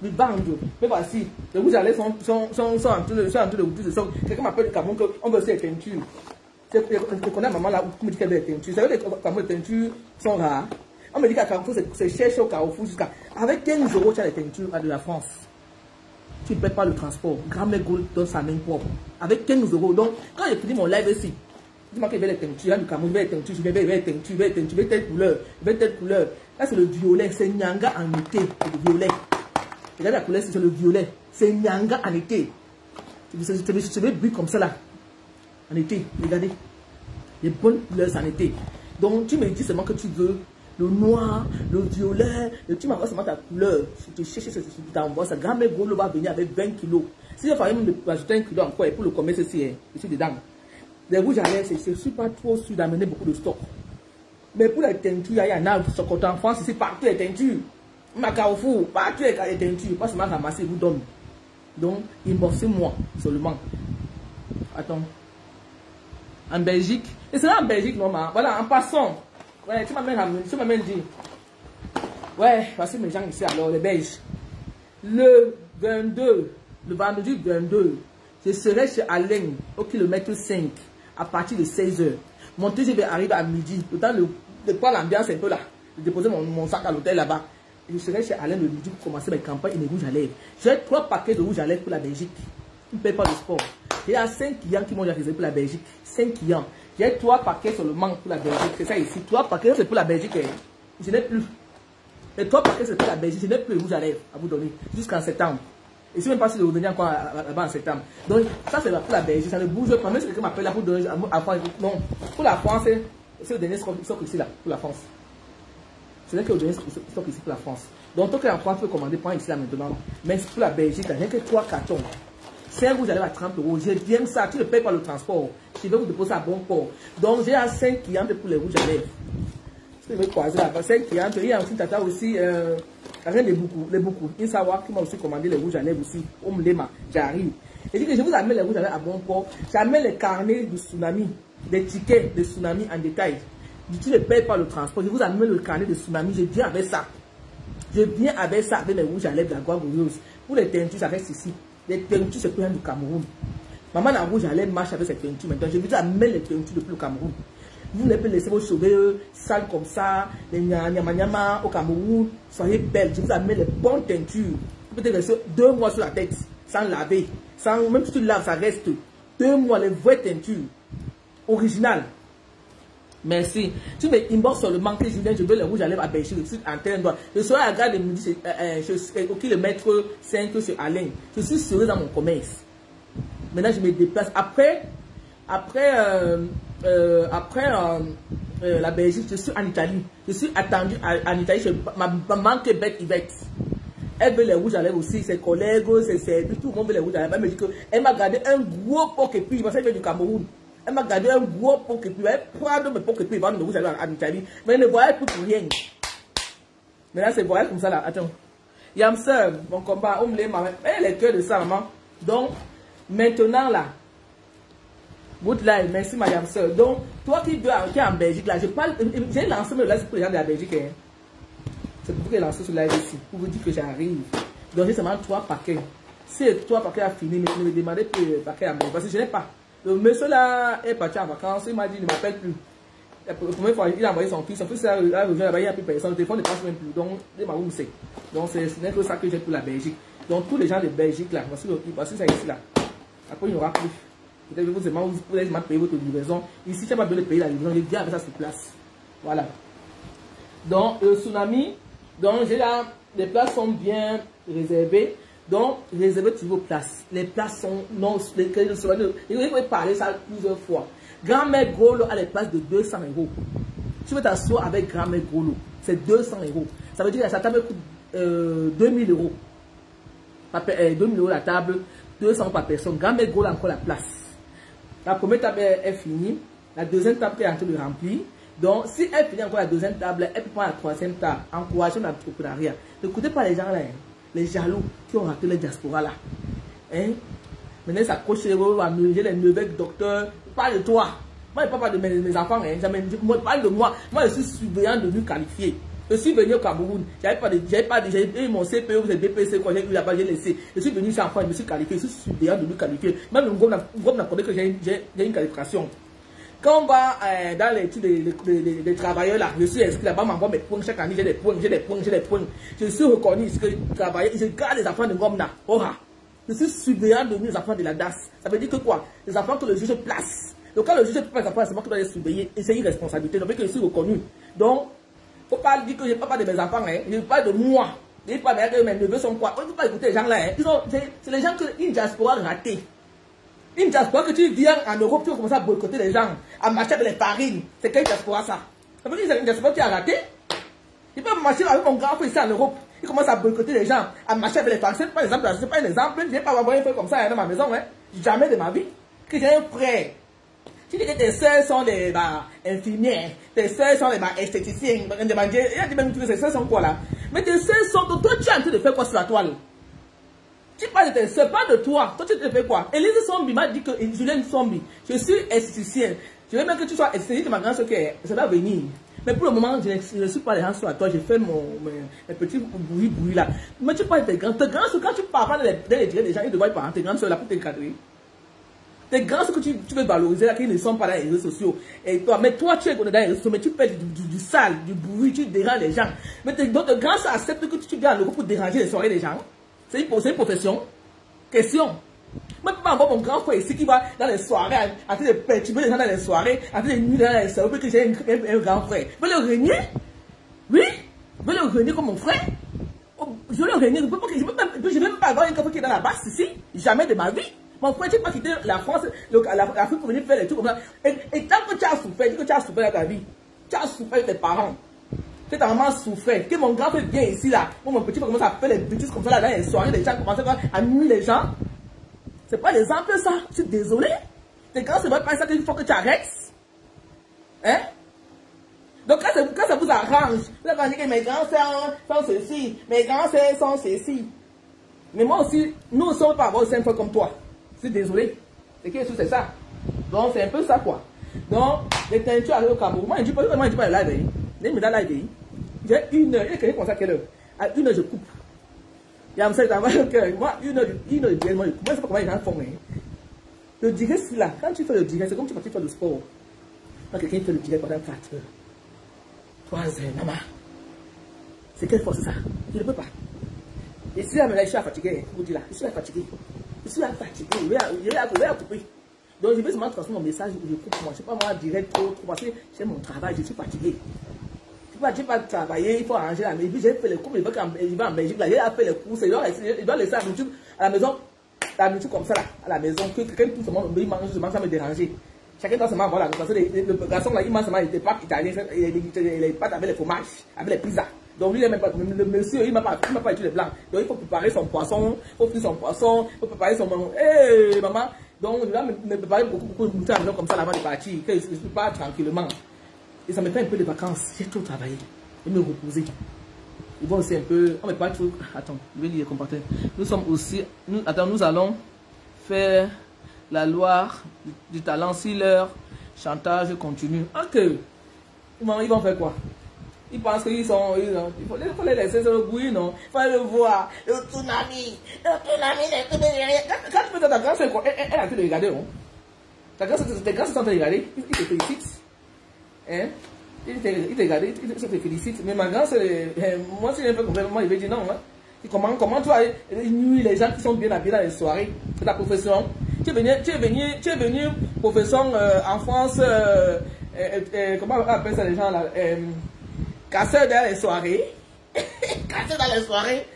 Le banque. Mais voici, les rouges à lèvres sont en train de vous dire. Quelqu'un m'appelle le Cameroun qu'on veut aussi les teintures. Je connais maman là où me dit qu'elle veut les teintures. Vous savez, les teintures sont rares. On me dit qu'à Carrefour, c'est cher au Carrefour jusqu'à. Avec 15 euros, tu as les teintures de la France. Tu ne paies pas le transport. Grand-mère Gold donne sa main propre. Avec 15 euros. Donc, quand j'ai fini mon live ici, dis-moi qu'il y avait les teintures. Du Cameroun, il y avait les teintures. Je vais les teintures, il y avait telle couleur. Il y avait telle couleur. Là, c'est le violet. C'est Nyanga en été. C'est le violet. Regardez la couleur, c'est le violet. C'est Nyanga en été. Je vais briller comme ça là. En été. Regardez. Les bonnes couleurs en été. Donc, tu me dis seulement que tu veux le noir, le violet, et tu m'envoies seulement ta couleur. Je te cherche, je t'envoie ça. Grand-mère Golo va venir avec 20 kilos. Si je fallait me ajouter 1 kilo encore et pour le commerce aussi, je suis dedans. Les rouges à lèvres, je ne suis pas trop sûr d'amener beaucoup de stock. Mais pour les teintures, il y en a en France, ici, partout les teintures. Ma Carrefour, partout les teintures. Pas seulement ramasser, vous donne. Donc, inboxez-moi seulement. Attends. En Belgique. Et c'est là en Belgique, normalement. Voilà, en passant. Ouais, tu m'as même dit. Ouais, voici mes gens ici alors, les Belges. Le 22, le vendredi 22, je serai chez Alain au kilomètre 5 à partir de 16h. Mon TGV va arriver à midi. Le temps de prendre l'ambiance un peu là, de déposer mon sac à l'hôtel là-bas. Je serai chez Alain le midi pour commencer mes campagnes et mes rouges à lèvres. J'ai 3 paquets de rouges à lèvres pour la Belgique. Je ne paye pas le sport. Il y a 5 clients qui m'ont réservé pour la Belgique. 5 clients. J'ai 3 paquets seulement pour la Belgique. C'est ça ici. 3 paquets, c'est pour la Belgique. Je n'ai plus. Les 3 paquets, c'est pour la Belgique. Je n'ai plus les rouges à lèvres à vous donner. Jusqu'en septembre. Et je ne sais même pas si je vais revenir encore là-bas en septembre. Donc, ça, c'est pour la Belgique. Ça ne bouge pas. Même si quelqu'un m'appelle là pour donner à France. Non. Pour la France, c'est le dernier stock ici là. Pour la France. C'est le dernier stock ici pour la France. Donc, tant qu'en France, tu peux commander, prends ici là maintenant. Mais pour la Belgique, il n'y a que 3 cartons. C'est un rouge à lèvres à 30 euros. J'ai bien ça. Tu ne payes pas le transport. Je vais vous déposer à bon port. Donc, j'ai 5 clients pour les rouges à lèvres. Je vais croiser là-bas. 5 clients. Il y a un petit tata aussi. Rien de beaucoup. Les beaucoup. Il savoir qui m'a aussi commandé les rouges à lèvres aussi. Omlema. J'arrive. Et dit que je vous amène les rouges à lèvres à bon port. J'amène les carnets du Tsunami. Des tickets de Tsunami en détail. Tu ne payes pas le transport. Je vous amène le carnet de Tsunami. Je viens avec ça. Je viens avec ça, avec les rouges à lèvres de la Guagourieuse. Pour les teintures, ça reste ici. Les teintures, c'est pour rien du Cameroun. Maman la rouge à lèvres marche avec ses teintures maintenant. Je vous amène les teintures depuis le Cameroun. Vous ne pouvez laisser vos cheveux sales comme ça, les nyama au Cameroun. Soyez belles. Je vous amène les bonnes teintures. Vous pouvez rester 2 mois sur la tête, sans laver. Même si tu laves, ça reste 2 mois, les vraies teintures. Originales. Merci. Tu me inbox seulement que Julien, je veux les rouges à lèvres à Belgique. Je suis en train de. Je serai à la gare de midi au kilomètre 5 sur Alain. Je suis sérieux dans mon commerce. Maintenant, je me déplace. Après la Belgique, je suis en Italie. Je suis attendu en Italie chez ma maman Québec Yvette. Elle veut les rouges à lèvres aussi. Ses collègues, ses services, tout le monde veut les rouges à lèvres. Elle me dit qu'elle m'a gardé un gros pot et puis je m'en du Cameroun. Elle m'a gardé un gros pot et puis elle prend de mes pots et puis elle vend mes rouges à lèvres en Italie. Mais elle ne voyait plus pour rien. Maintenant, c'est voyage comme ça là. Attends. Yamseur, mon combat, on me l'a maman. Elle est cœur de ça, maman. Donc, maintenant là. Good life, merci madame sœur. Donc, toi qui es en Belgique, là, je parle, j'ai lancé le live pour les gens de la Belgique. Hein. C'est pour que j'ai lancé ce live ici, pour vous dire que j'arrive. Donc, j'ai seulement 3 paquets. Si 3 paquets a fini, ne me demandez plus les paquets à moi. Parce que je n'ai pas. Le monsieur là est parti en vacances, il m'a dit, il ne m'appelle plus. La première fois, il a envoyé son fils a rejoint là-bas, il n'y a plus personne, le téléphone ne passe même plus. Donc, les marous c'est. Donc, ce n'est que ça que j'ai pour la Belgique. Donc, tous les gens de Belgique, là, voici ça ici, là. Après, il n'y aura plus. Peut-être que vous pouvez payer votre livraison. Ici, tu n'as pas besoin de payer la livraison, je viens avec ça sur place. Voilà. Donc, le tsunami, donc, j'ai là, les places sont bien réservées. Donc, réservez vos places. Les places sont non, il faut parler ça plusieurs fois. Grand-mère Golo a les places de 200 €. Tu veux t'asseoir avec grand-mère Golo, c'est 200 €. Ça veut dire que sa table coûte 2000 €. 2000 € la table, 200 € par personne. Grand-mère Golo a encore la place. La première table est finie. La deuxième table est en train de remplir. Donc, si elle finit encore la deuxième table, elle peut prendre la troisième table. Encourageons l'entrepreneuriat. N'écoutez pas les gens là, hein. Les jaloux qui ont raté les diasporas là. Hein? Maintenant, ça coche les j'ai les neveux docteurs. Parle de toi. Moi, je ne parle pas de mes enfants. Hein. Moi, parle de moi. Moi, je suis surveillant devenu qualifié. Je suis venu au Cameroun. J'ai eu mon CPO, c'est BPC, quand j'ai eu là-bas, j'ai laissé. Je suis venu ici en France, je me suis qualifié. Je suis surveillant devenu qualifié. Même le gouvernement n'a pas que j'ai une qualification. Quand on va dans l'étude des travailleurs là, je suis inscrit là-bas, m'envoie mes points chaque année, j'ai des points. Je suis reconnu ici que travailler, je garde les enfants de Ngomna. Je suis surveillant de les enfants de la DAS. Ça veut dire que quoi? Les enfants que le juge place. Donc quand le juge place les enfants, c'est moi qui dois les surveiller et c'est une responsabilité. Donc que je suis reconnu. Donc, il ne faut pas dire que je ne parle pas de mes enfants, hein. Je parle de moi. Je ne parle pas de mes neveux sont quoi. On ne peut pas écouter les gens là. Hein. C'est les gens qui ont une diaspora ratée. Une diaspora que tu viens en Europe, tu vas commencer à boycotter les gens, à marcher avec les farines. C'est quelle diaspora ça? Ça veut dire que c'est une diaspora qui a raté. Il peut marcher avec mon grand frère ici en Europe. Il commence à boycotter les gens, à marcher avec les farines. C'est pas un exemple, je ne vais pas avoir un frère comme ça dans ma maison. Hein. Jamais de ma vie. Que j'ai un frère. Tu dis que tes soeurs sont des infirmières, tes soeurs sont des esthéticiens. Il y a des même que tes soeurs sont quoi là? Mais tes soeurs sont. Toi, tu es en train de faire quoi sur la toile? Tu parles de tes soeurs, pas de toi. Toi, tu te fais quoi? Elise Sombi m'a dit que Julien Sombi, je suis esthéticienne. Je veux même que tu sois esthéticienne de ma grande soeur, ça va venir. Mais pour le moment, je ne suis pas les gens sur toi. J'ai fait mes petits bruits là. Mais tu parles de tes grands soeurs. Quand tu parles dans les directs des gens, ils devraient parler tes grandes soeurs là pour t'encadrer. Tes grands soeurs que tu veux valoriser là, qui ne sont pas dans les réseaux sociaux. Et toi, mais toi, tu es dans les réseaux sociaux, mais tu fais du sale, du bruit, tu déranges les gens. Mais tes grands soeurs acceptent que tu viens à l'Europe pour déranger les soirées des gens. C'est une profession. Question. Moi, je peux pas avoir mon grand frère ici qui va dans les soirées, en train de perturber les gens dans les soirées, en train de nuire dans les soirées, parce que j'ai un grand frère. Je veux le régner? Oui? Je veux le régner comme mon frère? Je veux le régner. Je ne veux même pas avoir un grand frère qui est dans la basse ici. Jamais de ma vie. Mon frère, tu n'as pas quitté la France, l'Afrique pour venir faire les trucs comme ça. Et tant que tu as souffert, dis que tu as souffert dans ta vie. Tu as souffert de tes parents. Que ta maman souffrait, que mon grand frère vient ici là, pour mon petit frère commence à faire les bêtises comme ça là dans les soirées, les gens commencent à nuire les gens. C'est pas l'exemple ça, je suis désolé. Tes grands, c'est pas ça qu'il faut que tu arrêtes. Hein? Donc quand ça vous arrange, vous allez dire que mes grands frères sont ceci, mes grands frères sont ceci. Mais moi aussi, nous ne sommes pas avoir 5 fois comme toi. Je suis désolé. C'est ça. Donc c'est un peu ça quoi. Donc, les teintures arrivent au Cameroun. Moi je dis pas le live. Les médailles live. J'ai 1 heure. Il y a quelqu'un comme ça à quelle heure? À 1 heure je coupe. Il y a un secteur, moi 1 heure de direct, moi je coupe. Moi je sais pas comment les gens font. Le direct c'est là. Quand tu fais le direct, c'est comme tu vas faire le sport. Quand quelqu'un fait le direct pendant 4 heures. 3 heures, maman. C'est quelle force ça? Je ne peux pas. Et si là, je suis fatigué, je vous dis là, je suis fatigué. Je suis fatigué, je vais couper. Donc je vais seulement transmettre mon message, je coupe moi. Je ne sais pas moi direct trop, parce que j'ai mon travail, je suis fatigué. Je ne peux pas travailler, il faut arranger la maison. J'ai fait les cours, il va en Belgique, là, il a fait les courses, il doit laisser la nourriture à la maison, comme ça là, à la maison, que quelqu'un tout ce monde, il mange, ça me déranger. Chacun doit seulement avoir la nourriture. Le garçon là, il mange seulement des pâtes italiennes, les pâtes avec les fromages, avec les pizzas. Donc lui, il même pas, le monsieur, il m'a pas étudié les blancs. Donc il faut préparer son poisson, il faut frire son poisson, il faut préparer son maman. Hé maman, donc je vais me préparer beaucoup de boutons comme ça avant de partir, que je ne pas tranquillement. Et ça me fait un peu de vacances, j'ai trop travaillé, je me reposer. Ils vont aussi un peu, on ne met pas trop, attends, je vais lire les comportements. Nous sommes aussi, nous allons faire la loi du talent si leur chantage continue. Ok, ils vont faire quoi? Ils pensent qu'ils sont, il faut les laisser se bouillir, non? Il faut le voir, le tsunami, quand tu fais ta grande soeur, elle a fait de regarder, non? Ta grande soeur sont en train de regarder, ils te félicitent. Hein? Il te regarde, il te félicite. Mais ma grande, moi, si j'ai un peu compris, moi, il veut dire non. Hein? Comment toi, les gens qui sont bien habillés dans les soirées de ta profession? Tu es venu profession en France, comment on appelle ça les gens là? Casseur dans les soirées. Casseur dans les soirées.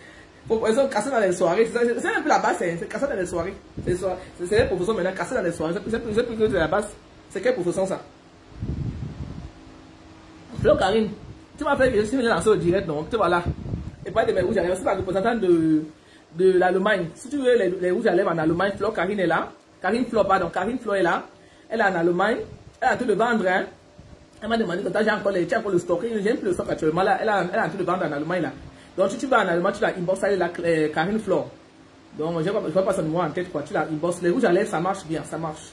Profession casseur dans les soirées. C'est un peu la base, c'est casseur dans les soirées. C'est la profession maintenant, casseur dans les soirées. C'est plus que de la base. C'est quelle profession ça? Flo Karine, tu m'as fait que je suis venu lancer au direct, donc tu vois là. Et pas de mes rouges à lèvres, c'est la représentante de l'Allemagne. Si tu veux les rouges à lèvres en Allemagne, Flo Karine est là. Karine Flo est là. Elle est en Allemagne. Elle a tout le vendre. Hein. Elle m'a demandé quand j'ai encore le stock. J'ai un peu le stock actuellement là. Elle a tout le vendre en Allemagne là. Donc si tu vas en Allemagne, tu la inbox, elle est là, Karine Flo. Donc je ne vois pas son numéro en tête quoi. Tu la inbox. Les rouges à lèvres, ça marche bien, ça marche.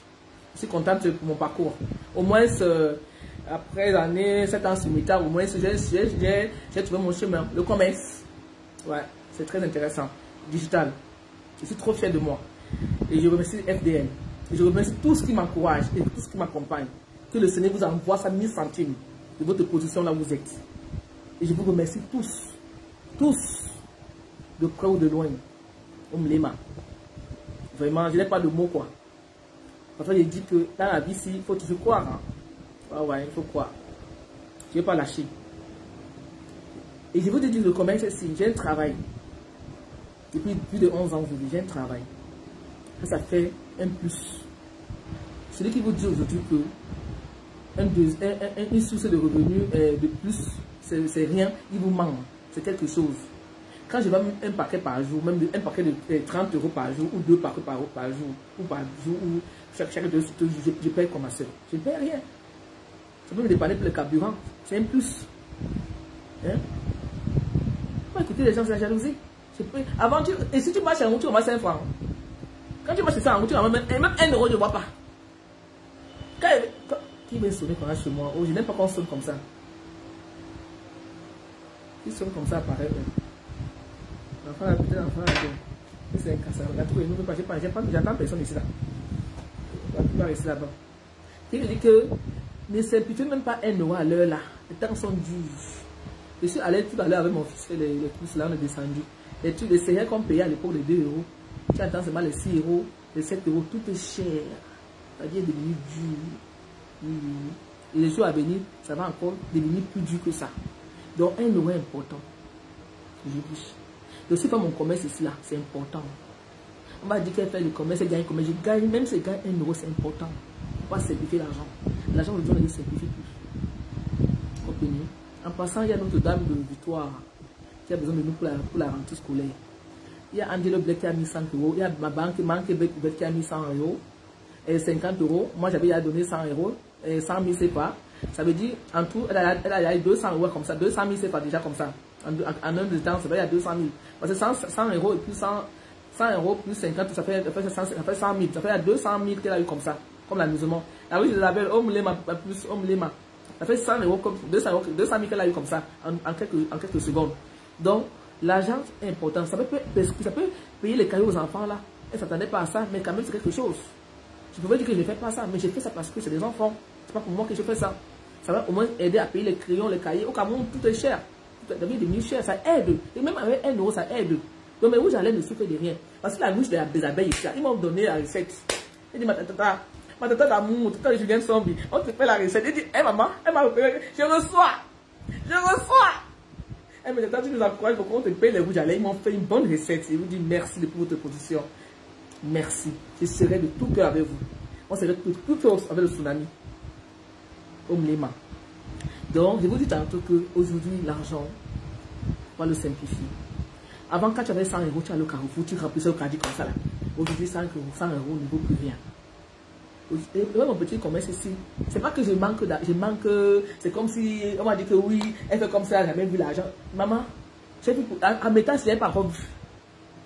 Je suis contente de mon parcours. Au moins, après l'année, 7 ans sur Meta, au moins, j'ai trouvé mon chemin. Le commerce, ouais, c'est très intéressant. Digital. Je suis trop fier de moi. Et je remercie FDN. Et je remercie tout ce qui m'encourage et tout ce qui m'accompagne. Que le Seigneur vous envoie ça 1000 centimes de votre position là où vous êtes. Et je vous remercie tous, de près ou de loin. Omlema. Vraiment, je n'ai pas de mots quoi. Parfois, je dis que dans la vie, il faut toujours croire. Hein. Ah ouais, il faut croire. Je ne vais pas lâcher. Et je vous dis le commerce ici, j'ai un travail. Depuis plus de 11 ans aujourd'hui, j'ai un travail. Ça fait un plus. Celui qui vous dit aujourd'hui que une source de revenus de plus, c'est rien, il vous manque. C'est quelque chose. Quand je vends un paquet par jour, même un paquet de 30 € par jour, ou 2 paquets par jour, ou par jour, ou chaque 2 jours, je paye comme ma soeur. Je ne paye rien. Ça peut me dépanner pour le carburant. C'est un plus. Hein? Faut écouter les gens, c'est la jalousie. Avant, et si tu marches en route, tu vas 5 francs. Quand tu marches ça en route, tu vas même 1 €, je ne vois pas. Qui va sonner quand chez moi? Oh, je n'aime pas qu'on sonne comme ça. Qui sonne comme ça apparaît. L'enfant là, peut-être l'enfant là. C'est un casseur. J'attends personne ici là. Tu vas rester là-bas. Tu veux dire que ne simplifiez même pas 1 € à l'heure là. Les temps sont durs. Je suis allé tout à l'heure avec mon fils faire les courses là, on est descendu. Les séries qu'on payait à l'époque de 2 €. Tu attends seulement les 6 €, les 7 €, tout est cher. C'est-à-dire devenu dur. Et les jours à venir, ça va encore devenir plus dur que ça. Donc 1 € est important. Je dis. Donc si je fais mon commerce ici là, c'est important. On va dire qu'elle fait le commerce, elle gagne le commerce. Je gagne, même si je gagne 1 €, c'est important. On va simplifier l'argent. L'argent aujourd'hui, on ne simplifie plus. Comprenez? En passant, il y a notre dame de Victoire qui a besoin de nous pour la rentrée scolaire. Il y a Angelo Black qui a mis 100 €. Il y a ma banque Québec qui a mis 100 € et 50 €. Moi, j'avais donné 100 € et 100 000 CFA. Ça veut dire, en tout, elle a eu 200 € comme ça. 200 000 CFA déjà comme ça. En un de temps, ça veut dire 200 000. Parce que 100 € et plus 100 € plus 50, ça fait 100 000. Ça fait 200 000 qu'elle a eu comme ça. Comme l'amusement. La rue, je l'appelle Omlema plus Omlema. Ça fait 100 €, comme 200 000 qu'elle a eu comme ça en quelques secondes. Donc, l'argent est important. Ça peut payer les cahiers aux enfants là. Elle ne s'attendait pas à ça, mais quand même c'est quelque chose. Je pouvais dire que je ne fais pas ça, mais j'ai fait ça parce que c'est des enfants. C'est pas pour moi que je fais ça. Ça va au moins aider à payer les crayons, les cahiers. Au Cameroun, tout est cher. Tout est devenu cher, ça aide. Et même avec 1 €, ça aide. Donc, mais où j'allais ne souffrir de rien. Parce que la mouche des abeilles ici, ils m'ont donné la recette. Il dit, ma tata d'amour, tout à l'heure, je viens de Sombi. On te fait la recette. Il dit, hé maman, elle m'a repéré. Je reçois. Elle me dit, tu nous encourages pour qu'on te paye les rouges à lèvres. Ils m'ont fait une bonne recette. Je vous dis merci pour votre position. Merci. Je serai de tout cœur avec vous. On serait tout cœur avec le tsunami. Omlema. Donc, je vous dis tantôt qu'aujourd'hui, l'argent, on va le simplifier. Avant, quand tu avais 100 €, tu as le Carrefour, tu remplissais au caddie comme ça. Aujourd'hui, 100 € ne vaut plus rien. Et mon petit commerce ici, c'est pas que je manque, c'est comme si on m'a dit que oui, elle fait comme ça, elle n'a jamais vu l'argent. Maman, en mettant, je n'ai pas encore vu.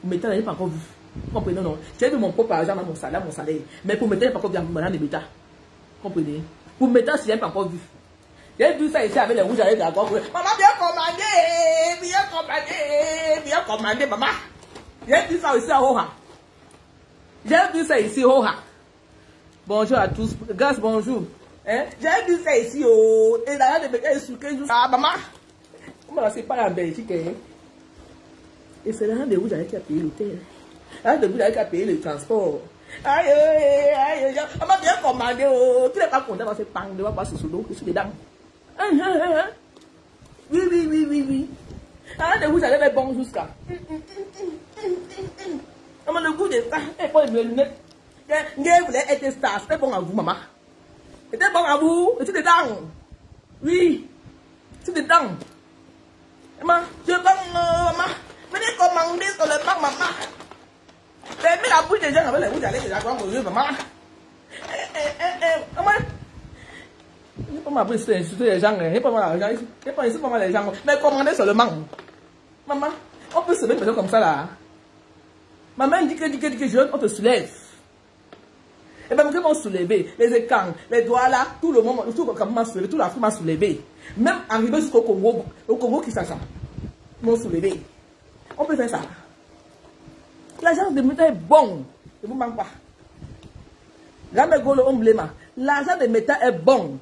Pour mettre, je n'ai pas encore vu. Comprenez, non? J'ai vu mon propre argent dans mon salaire, mais pour mettre, je n'ai pas encore vu mon de méta. Comprenez? Pour mettre, je n'ai pas encore vu. J'ai vu ça ici avec les rouges à lèvres d'accord. Maman, bien commandé, maman. J'ai vu ça ici à Oha. J'ai vu ça ici à Oha. Bonjour à tous. Grâce, bonjour. Hein? J'ai vu ça ici, oh. Et là, de me sucrer jusqu'à maman. Comment c'est pas la Belgique, hein? Et c'est là de vous j'avais qu'à payer l'hôtel. Là de vous j'avais qu'à payer le transport. Aïe, aïe, aïe. On m'a bien commandé, oh. Tu n'es pas content parce que pang, de voir ce sous-dos, je suis dedans. Oui, oui, oui, oui, oui. Là de vous j'allais être bon jusqu'à. On m'a le goût de ça. Et pour les lunettes. Vous voulez être star. C'était bon à vous, maman. C'était bon à vous. Et tu es dedans. Oui. Tu es dedans. Maman, je vais maman. Venez commander sur le banc, maman. Fermez la bouche des gens avec les bouches d'aller déjà voir vos yeux, maman. Maman. Je ne peux pas m'insulter les gens. Je ne peux pas m'insulter les gens. Mais commandez seulement. Maman, on peut se mettre comme ça là. Maman dit que jeune, on te soulève. Et bien, comment soulever? Les écrans, les doigts là, tout le monde, tout m'a soulevé, tout l'Afrique m'a soulevé. Même arrivé jusqu'au Congo, au Congo qui s'achète, m'ont soulevé. On peut faire ça. L'argent de métal est bon. Ne vous manque pas. L'argent de métal est bon.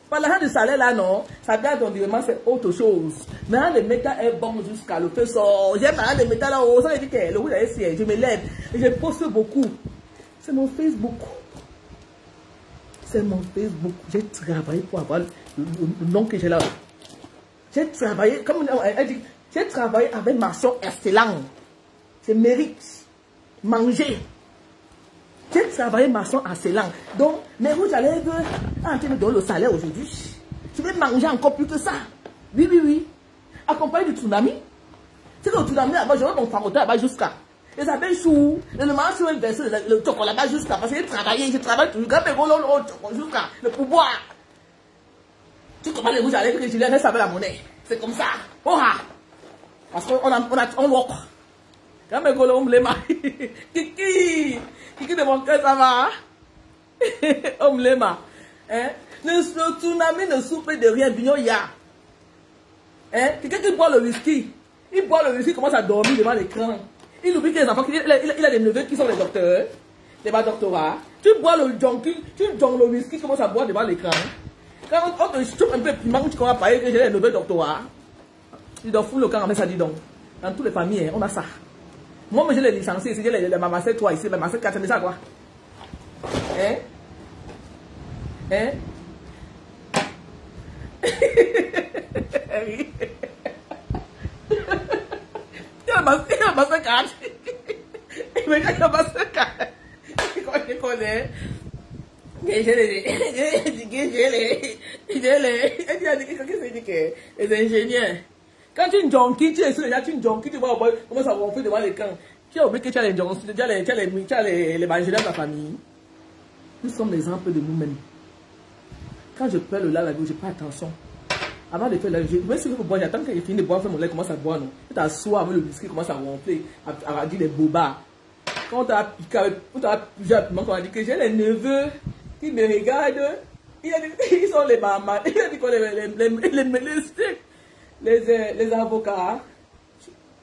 Pas l'argent de salaire là, non. Ça doit être environnement, c'est autre chose. Mais l'argent de métal est bon jusqu'à le fait sort. J'aime l'argent de métal là, ça veut dire que le rouge est siège. Je me lève et je poste beaucoup. C'est mon Facebook. C'est mon Facebook. J'ai travaillé pour avoir le nom que j'ai là. J'ai travaillé, comme elle dit, j'ai travaillé avec ma soeur excellente. Je mérite manger. J'ai travaillé ma soeur excellente. Donc, mes rouges à lèvres, en train de donner le salaire aujourd'hui. Je vais manger encore plus que ça. Oui, oui, oui. Accompagné du tsunami. C'est que le tsunami, moi, je vais mon famoteur là-bas jusqu'à. Les abeilles chou, le mange sur le chocolat là-bas jusqu'à. Parce que j'ai travaillé, je travaille toujours. Jusqu'à le pouvoir. Tu commandes les rouges à lèvres que je viens avec la monnaie. C'est comme ça. Oh, parce qu'on walk. Quand mes golo on me les maille. Kiki de mon cœur, ça va. On me les maille. Hein? Le tsunami ne souffre de rien. Bignon ya. Hein? Quelqu'un qui boit le whisky. Il boit le whisky, commence à dormir devant l'écran. Il oublie que les enfants, il a des neveux qui sont des docteurs. Des doctorats. Tu bois le junkie, tu donnes le whisky, commence à boire devant l'écran. Quand on te chope un peu plus mal, tu commences à parler que j'ai des neveux doctorats. Tu dois foutre le camp avec ça, dis donc. Dans toutes les familles, on a ça. Moi, j'ai les licenciés ici, j'ai les mamassés 3 ici, les mamassés 4, c'est ça quoi? Hein? Hein? Il a massé 4. Il a massé 4. Je connais. Les ingénieurs. Quand tu es une junkie, tu es sûr, tu es une junkie, tu vois comment ça va faire devant l'écran. Tu as oublié que tu as les junkies, tu as les ingénieurs de la famille. Nous sommes l'exemple de nous-mêmes. Quand je perds le lait, je n'ai pas attention. Avant de faire le lait, je sais que boire, j'attends que je finisse de boire, mon lait commence à boire. Tu t'assois avec le whisky, commence à gonfler, à dire des bobards. Quand on t'a piqué, on a dit que j'ai les neveux qui me regardent. Ils sont les mamans, il a dit qu'on les avocats.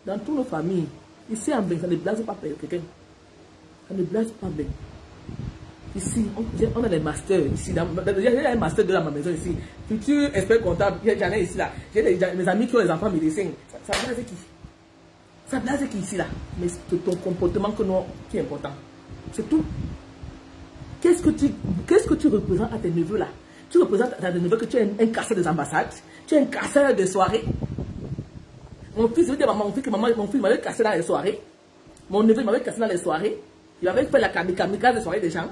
Dans toutes nos familles, ici en Belgique, ça ne blase pas quelqu'un. Ça ne blase pas bien. Ici, on a des masters. Ici, j'ai un master de ma maison ici. Futur expert comptable, j'en ai ici là. J'ai mes amis qui ont les enfants médecins. Ça blase qui? Ça blase qui ici là? Mais c'est ton comportement qui est important. C'est tout. Qu'est-ce que tu représentes à tes neveux là? Tu représentes à tes neveux que tu es un casseur des ambassades, tu es un casseur des soirées. Mon fils, je veux dire à mon fils que mon fils m'avait cassé dans les soirées. Mon neveu m'avait cassé dans les soirées. Il avait fait la kamikaze des soirées des gens.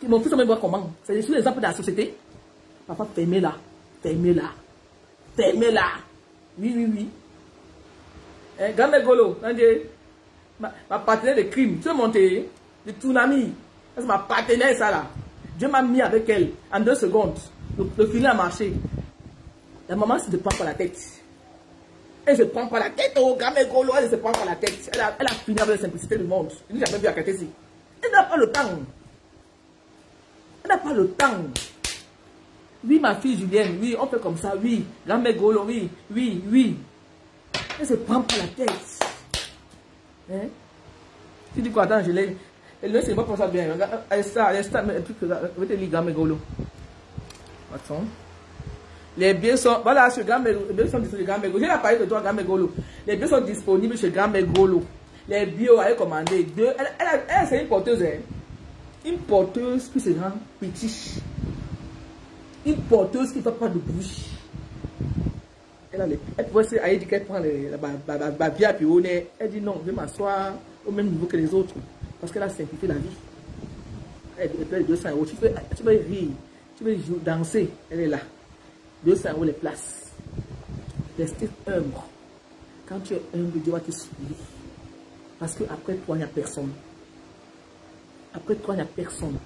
Mon fils me voit comment? C'est juste l'exemple de la société. Papa, fermez-la. Fermez-la. Fermez-la. Oui, oui, oui. Gamegolo, ma partenaire de crime, tu veux monter? Le tsunami. C'est ma partenaire, ça là. Dieu m'a mis avec elle en 2 secondes. Le filet a marché. La maman se prend par la tête. Elle se prend par la tête. Oh, Gamegolo, elle se prend par la tête. Elle a fini avec la simplicité du monde. Je n'ai jamais vu à côté ici. Elle n'a pas le temps. Elle n'a pas le temps. Oui, ma fille Julienne, oui, on fait comme ça, oui. Gamegolo, oui, oui, oui. Elle se prend par la tête. Hein? Tu dis quoi? Attends, je l'ai. Elle ne sait pas pour ça bien. Elle est ça, mais elle peut te lire Gamegolo. Attends. Les billets sont... Voilà, chez Grand Megolo. Les billets sont disponibles chez Grand Megolo. J'ai la parlé de toi, Grand Megolo. Les billets sont disponibles chez Grand Megolo. Les billets, elle a commandé deux. Elle c'est une porteuse. Hein. Une porteuse qui se rend petit. Une porteuse qui ne fait pas de bouche. Elle pouvait aller dire qu'elle prend la bière puis on est. Elle dit non, je vais m'asseoir au même niveau que les autres. Parce qu'elle a simplifié la vie. Elle paye 200 €. Tu veux rire, tu veux danser, elle est là. 200 € les places. Restez humble. Quand tu es humble, Dieu va te soutenir. Parce qu'après toi, il n'y a personne. Après toi, il n'y a personne.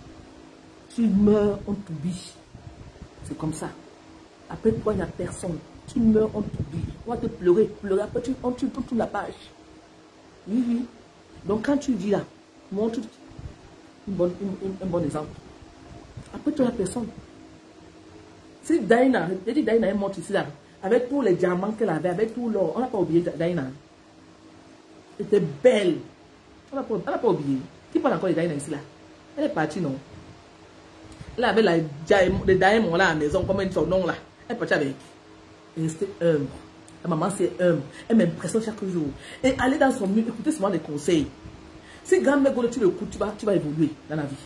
Tu meurs, on t'oublie. C'est comme ça. Après toi, il n'y a personne. Tu meurs, on t'oublie. On va te pleurer, pleurer. Après, tu tournes la page. Oui, oui. Donc, quand tu dis là, montre un bon exemple. Après toi, il n'y a personne. Si Daina, j'ai dit Daina, elle monte ici là, avec tous les diamants qu'elle avait, avec tout l'or, on n'a pas oublié Daina. Elle était belle. On n'a pas oublié. Qui parle encore de Daina ici là? Elle est partie, non? Elle avait les diamants là à la maison, comme son nom là. Elle est partie avec. Elle restait humble. La maman c'est humble. Elle m'impressionne chaque jour. Et aller dans son mur, écouter souvent les conseils. Si Grand Megolo, tu l'écoutes, tu vas évoluer dans la vie.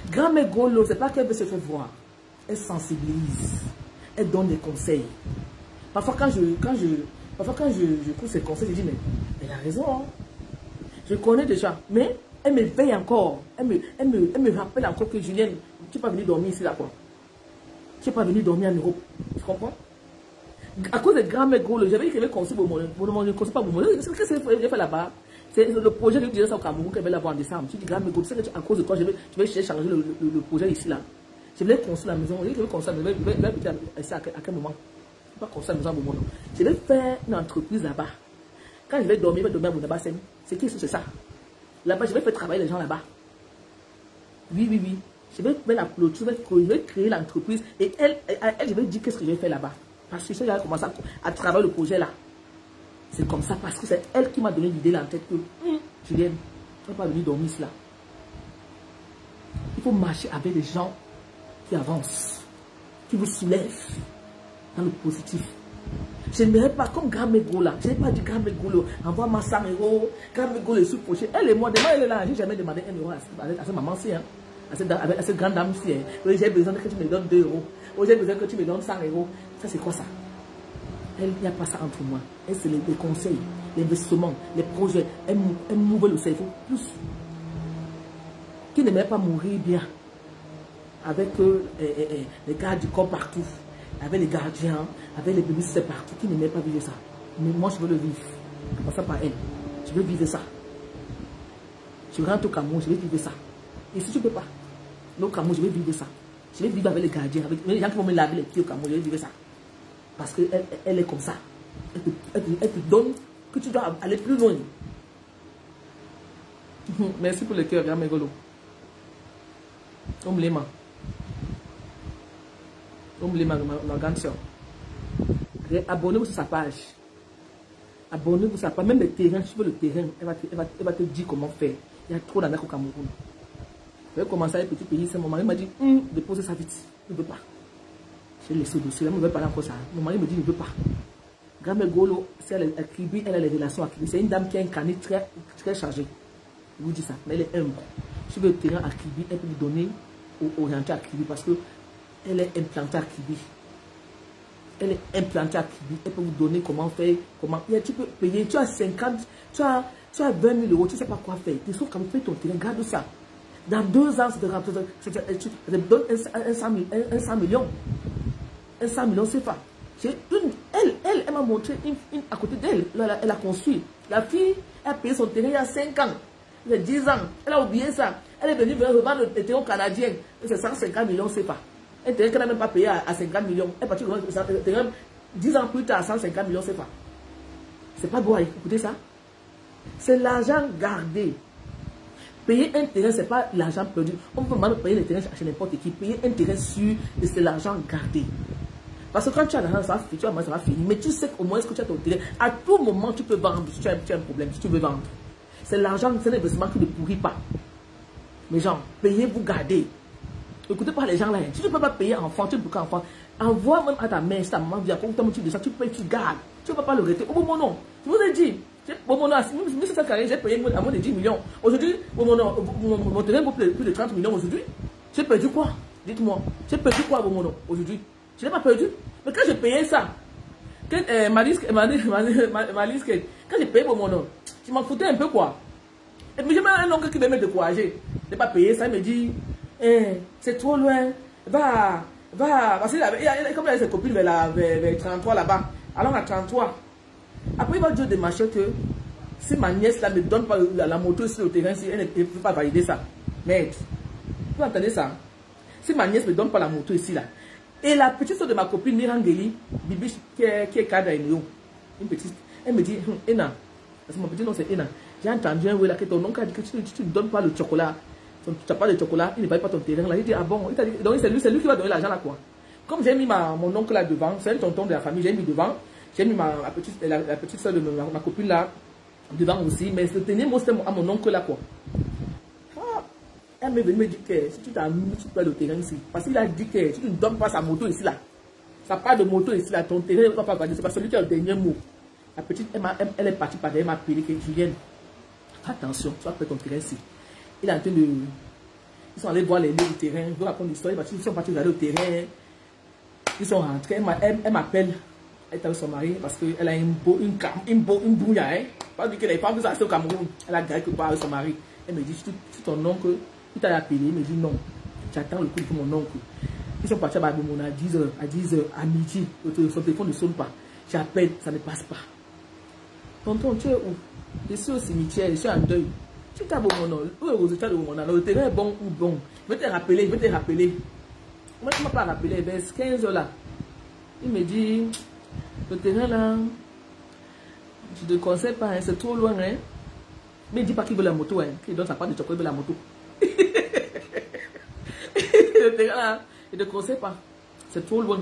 Grand Megolo, c'est pas qu'elle veut se faire voir. Elle sensibilise. Elle donne des conseils. Parfois, quand je écoute ses conseils, je dis, mais elle a raison. Hein? Je connais déjà. Mais elle me veille encore. Elle me rappelle encore que Julienne, tu n'es pas venue dormir ici, là, quoi. Tu n'es pas venue dormir en Europe. Tu comprends? À cause de Grand Megolo, j'avais dit qu'elle avait conseillé pour je ne conseille pas pour moi. Qu'est-ce que j'ai fait là-bas? C'est le projet que je disais ça au Cameroun qu'elle va l'avoir en décembre. Tu dis Grand Megolo, tu sais que à cause de toi, je vais changer le projet ici, là. Je voulais construire la maison. Je vais construire la maison. Je vais habiter ici à quel moment? Je ne vais pas construire la maison à Boumou. Je vais faire une entreprise là-bas. Quand je vais dormir à Bounaba, c'est qui c'est ça? Là-bas, je vais faire travailler les gens là-bas. Oui, oui, oui. Je vais faire la clôture, je vais créer l'entreprise. Et elle, je vais dire qu'est-ce que je vais faire là-bas. Parce que je vais commencer à travailler le projet là. C'est comme ça, parce que c'est elle qui m'a donné l'idée là en tête que Julienne, tu ne vas pas venir dormir ici là. Il faut marcher avec des gens qui avancent, qui vous soulèvent dans le positif. Je n'aimerais pas comme Grand Megolo là. Je n'ai pas dit Grand Megolo, envoie-moi 100 €. Grand Megolo est sous-poché. Elle et moi, demain elle est là. Je n'ai jamais demandé 1 € à cette maman-ci, hein. À cette grande dame-ci. Hein. J'ai besoin que tu me donnes 2 €. J'ai besoin que tu me donnes 100 €. Ça, c'est quoi ça? Il n'y a pas ça entre moi. Elle, c'est les conseils, l'investissement, les projets. Elle m'ouvre le cerveau plus. Qui n'aimerait pas mourir bien avec les gardes du corps partout, avec les gardiens, avec les bébés partout. Qui n'aimerait pas vivre ça? Mais moi, je veux le vivre. Je ne passe pas par elle. Je veux vivre ça. Je rentre au Cameroun, je vais vivre ça. Et si tu ne peux pas, au Cameroun, je vais vivre ça. Je vais vivre avec les gardiens, avec les gens qui vont me laver les pieds au Cameroun, je vais vivre ça. Parce qu'elle est comme ça. Elle te donne que tu dois aller plus loin. Merci pour le cœur, Grand Megolo. Omblema, ma grande soeur. Abonnez-vous sur sa page. Abonnez-vous sur sa page. Même le terrain, si tu veux le terrain, elle va te dire comment faire. Il y a trop d'arnaques au Cameroun. Je vais commencer avec un petit pays. Mon mari m'a dit, déposez ça vite. Il ne veut pas. J'ai laissé le dossier. Là, je ne veux pas parler encore ça. Mon mari me dit, il ne veut pas. Grand Megolo, si elle a Kribi, elle a les relations à Kribi. C'est une dame qui a un carnet très, très chargé. Je vous dis ça. Mais elle est humble. Si vous voulez le terrain à Kribi, elle peut vous donner orienté à Kribi parce qu'elle est implantée à Kribi. Elle est implantée à Kribi. Elle peut vous donner comment faire. Tu peux payer. Tu as 50, tu as 20 000 €. Tu ne sais pas quoi faire. Tu sauves quand tu payes ton terrain. Garde ça. Dans 2 ans, tu donnes un 100 millions. Un 100 millions, c'est pas. Elle m'a montré à côté d'elle. Elle a construit. La fille a payé son terrain il y a 5 ans. Il y a 10 ans. Elle a oublié ça. Elle est venue revendre le terrain canadien. C'est 150 millions, c'est pas. Un terrain qu'elle n'a même pas payé à 50 millions. Elle est partie revendre le terrain 10 ans plus tard à 150 millions, c'est pas. C'est pas beau à écouter ça. C'est l'argent gardé. Payer un terrain, ce n'est pas l'argent perdu. On peut même payer le terrain chez n'importe qui. Payer un terrain sûr, c'est l'argent gardé. Parce que quand tu as l'argent, ça va finir. Mais tu sais qu'au moins que tu as ton terrain. À tout moment, tu peux vendre si tu as un problème, si tu veux vendre. C'est l'argent, c'est l'investissement qui ne pourrit pas. Mais genre, payez, vous gardez. N'écoutez pas les gens là. Si tu ne peux pas payer enfant, tu ne peux pas enfant. Envoie même à ta mère, si ta maman vient, comme tu dis ça, tu payes, tu gardes. Tu ne peux pas le regretter. Au bon non. Je vous ai dit. Bon, mon cette carrière, j'ai payé à moins de 10 millions. Aujourd'hui, mon terrain vaut plus de 30 millions aujourd'hui. J'ai perdu quoi? Dites-moi. J'ai perdu quoi, mon nom, aujourd'hui? Je n'ai pas perdu. Mais quand j'ai payé ça, quand j'ai payé pour mon nom, je m'en foutais un peu quoi. Et puis j'ai même un oncle qui me décourager. Je n'ai pas payé ça, il me dit, c'est trop loin. Va. Parce qu'il a comme il a ses copines vers 33 là-bas. Alors à 33. Après, il va dire de machin que si ma nièce là ne donne pas la moto sur le terrain, si elle ne peut pas valider ça. Merde. Vous entendez ça? Si ma nièce ne me donne pas la moto ici là. Et la petite soeur de ma copine Mirangeli, Bibi, qui est cadre à Eneo, une petite, elle me dit, Ena, parce que mon petit nom c'est Ena. J'ai entendu un oui là que ton oncle a dit que tu ne donnes pas le chocolat. Tu n'as pas de chocolat, il ne paye pas ton terrain là. Il dit, ah bon, donc c'est lui qui va donner l'argent là quoi. Comme j'ai mis mon oncle là devant, c'est un tonton de la famille, j'ai mis devant. J'ai mis la petite soeur de ma copine là devant aussi, mais le dernier mot c'était à mon oncle là quoi. Ah, elle m'est venue me dire que si tu t'as mis, tu peux le terrain ici. Parce qu'il a dit que si tu ne donnes pas sa moto ici là, sa part de moto ici là, ton terrain ne va pas valider. C'est pas celui qui a le dernier mot. La petite, elle est partie par derrière, elle m'a appelé que Julienne, attention, tu vas faire ton terrain ici. Il est en train de. Ils sont allés voir les lieux du terrain, ils vont raconter l'histoire, ils sont partis regarder le terrain. Ils sont rentrés, elle m'appelle. Elle est avec son mari parce qu'elle a une bouilla. Hein? Pas dit qu'elle n'est pas plus assez au Cameroun. Elle a gagné que pas avec son mari. Elle me dit, si ton oncle, il t'a appelé, il me dit non. J'attends le coup de mon oncle. Ils sont partis à Baboumona à 10h, à midi. Son téléphone ne sonne pas. J'appelle, ça ne passe pas. Tonton, tu es où? Je suis au cimetière, je suis en deuil. Tu es à Baboumona. Où est le résultat de Baboumona? Le terrain est bon ou bon? Je vais te rappeler, Moi, tu ne m'as pas rappelé, vers 15h là. Il me dit. Le terrain là, je ne te conseille pas, hein, c'est trop loin. Hein. Mais il ne dit pas qu'il veut la moto, hein, qu'il donne sa part de chocolat, il veut la moto. Le terrain là, je ne te conseille pas, c'est trop loin.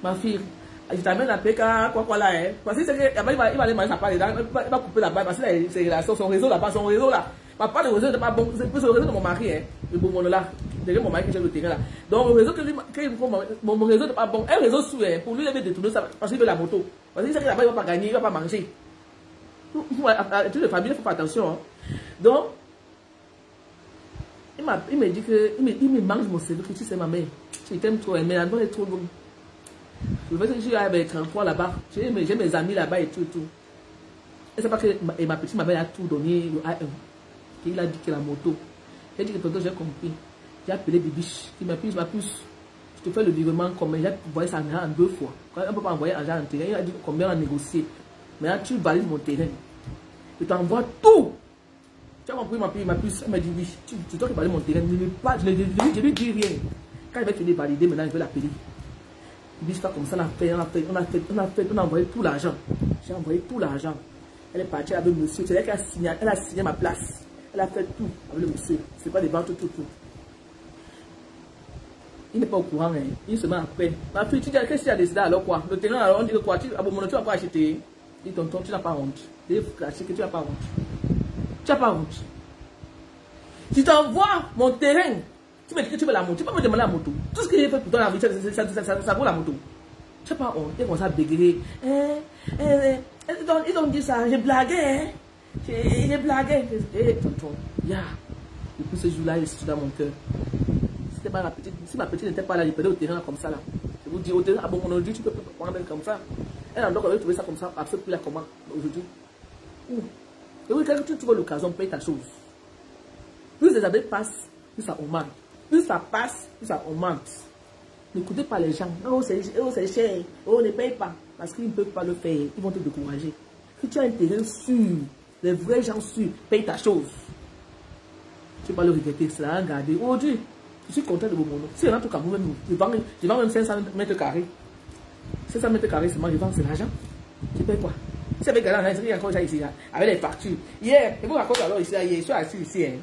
Ma fille, je t'amène à PK, quoi là. Hein. Parce que il va aller manger sa part, il va couper la balle, parce que c'est son réseau là-bas, son réseau là. Ma part de réseau n'est pas bon, c'est plus le réseau de mon mari, hein, le bon là. Derrière mon mari qui gère le terrain là. Donc le réseau mon réseau n'est pas bon. Un réseau sous, pour lui il veut détourner ça parce qu'il veut la moto. Parce qu'il sait que là-bas il ne va pas gagner, il ne va pas manger. À toutes les familles, il faut faire attention. Hein. Donc, il me dit que il me mange mon cerveau, que tu sais ma mère. Je t'aime trop, mais la bonne est trop loin. Je veux que je suis avec 33 là-bas. J'ai mes amis là-bas et tout. Et c'est pas que ma petite mère a tout donné à un. Il a dit que la moto. J'ai dit que tonton, j'ai compris. J'ai appelé Bibiche, qui m'a plus, je te fais le virement combien, j'ai envoyé ça en 2 fois. Quand on ne peut pas envoyer argent en terrain, il a dit combien on a négocié. Maintenant tu valides mon terrain. Je t'envoie tout. Tu as compris ma puce, elle m'a dit oui, tu dois valider mon terrain. Je lui dis rien. Quand il va finir de valider, maintenant je vais l'appeler. Bibiche fait comme ça, on a envoyé tout l'argent. J'ai envoyé tout l'argent. Elle est partie avec le monsieur, c'est elle qui a signé, elle a signé ma place. Elle a fait tout avec le monsieur. C'est pas des ventes, tout. Il n'est pas au courant, hein. Une semaine après. Ma fille, tu dis, qu'est-ce que tu as décidé alors quoi? Le terrain, alors on dit que quoi? Tu vas pas acheter. Dis tonton, tu n'as pas honte. Dis que tu n'as pas honte. Tu n'as pas honte. Si tu envoies mon terrain, tu me dis que tu veux la moto. Tu peux me demander la moto. Tout ce que j'ai fait pour toi, la vie, ça vaut la moto. Tu n'as pas honte. Ils commencent à bégayer. Ils ont dit ça. J'ai blagué, hein. J'ai blagué. Tonton, depuis ce jour-là, il est dans mon cœur. Si ma petite n'était pas là, il perdait au terrain comme ça là. Je vous dis au terrain, bon, on dit tu peux prendre comme ça. Elle a donc trouvé ça comme ça, à ce prix-là comment aujourd'hui. Et oui, quand tu trouves l'occasion, paye ta chose. Plus les années passent, plus ça augmente. Plus ça passe, plus ça augmente. N'écoutez pas les gens. Oh, c'est cher. Oh, ne paye pas. Parce qu'ils ne peuvent pas le faire. Ils vont te décourager. Si tu as un terrain sûr, les vrais gens sûrs, paye ta chose. Tu ne vas pas le regretter. C'est là, regarder. Aujourd'hui, je suis content de mon nom. Si il y en a tout Cameroun, je vends même 500 mètres carrés. 500 mètres carrés seulement, je vends, c'est l'argent. Tu payes quoi? Si avec l'argent, il y a encore ça ici, avec les factures. Hier, je vous raconte alors ici, hier, je suis assis ici. Hein.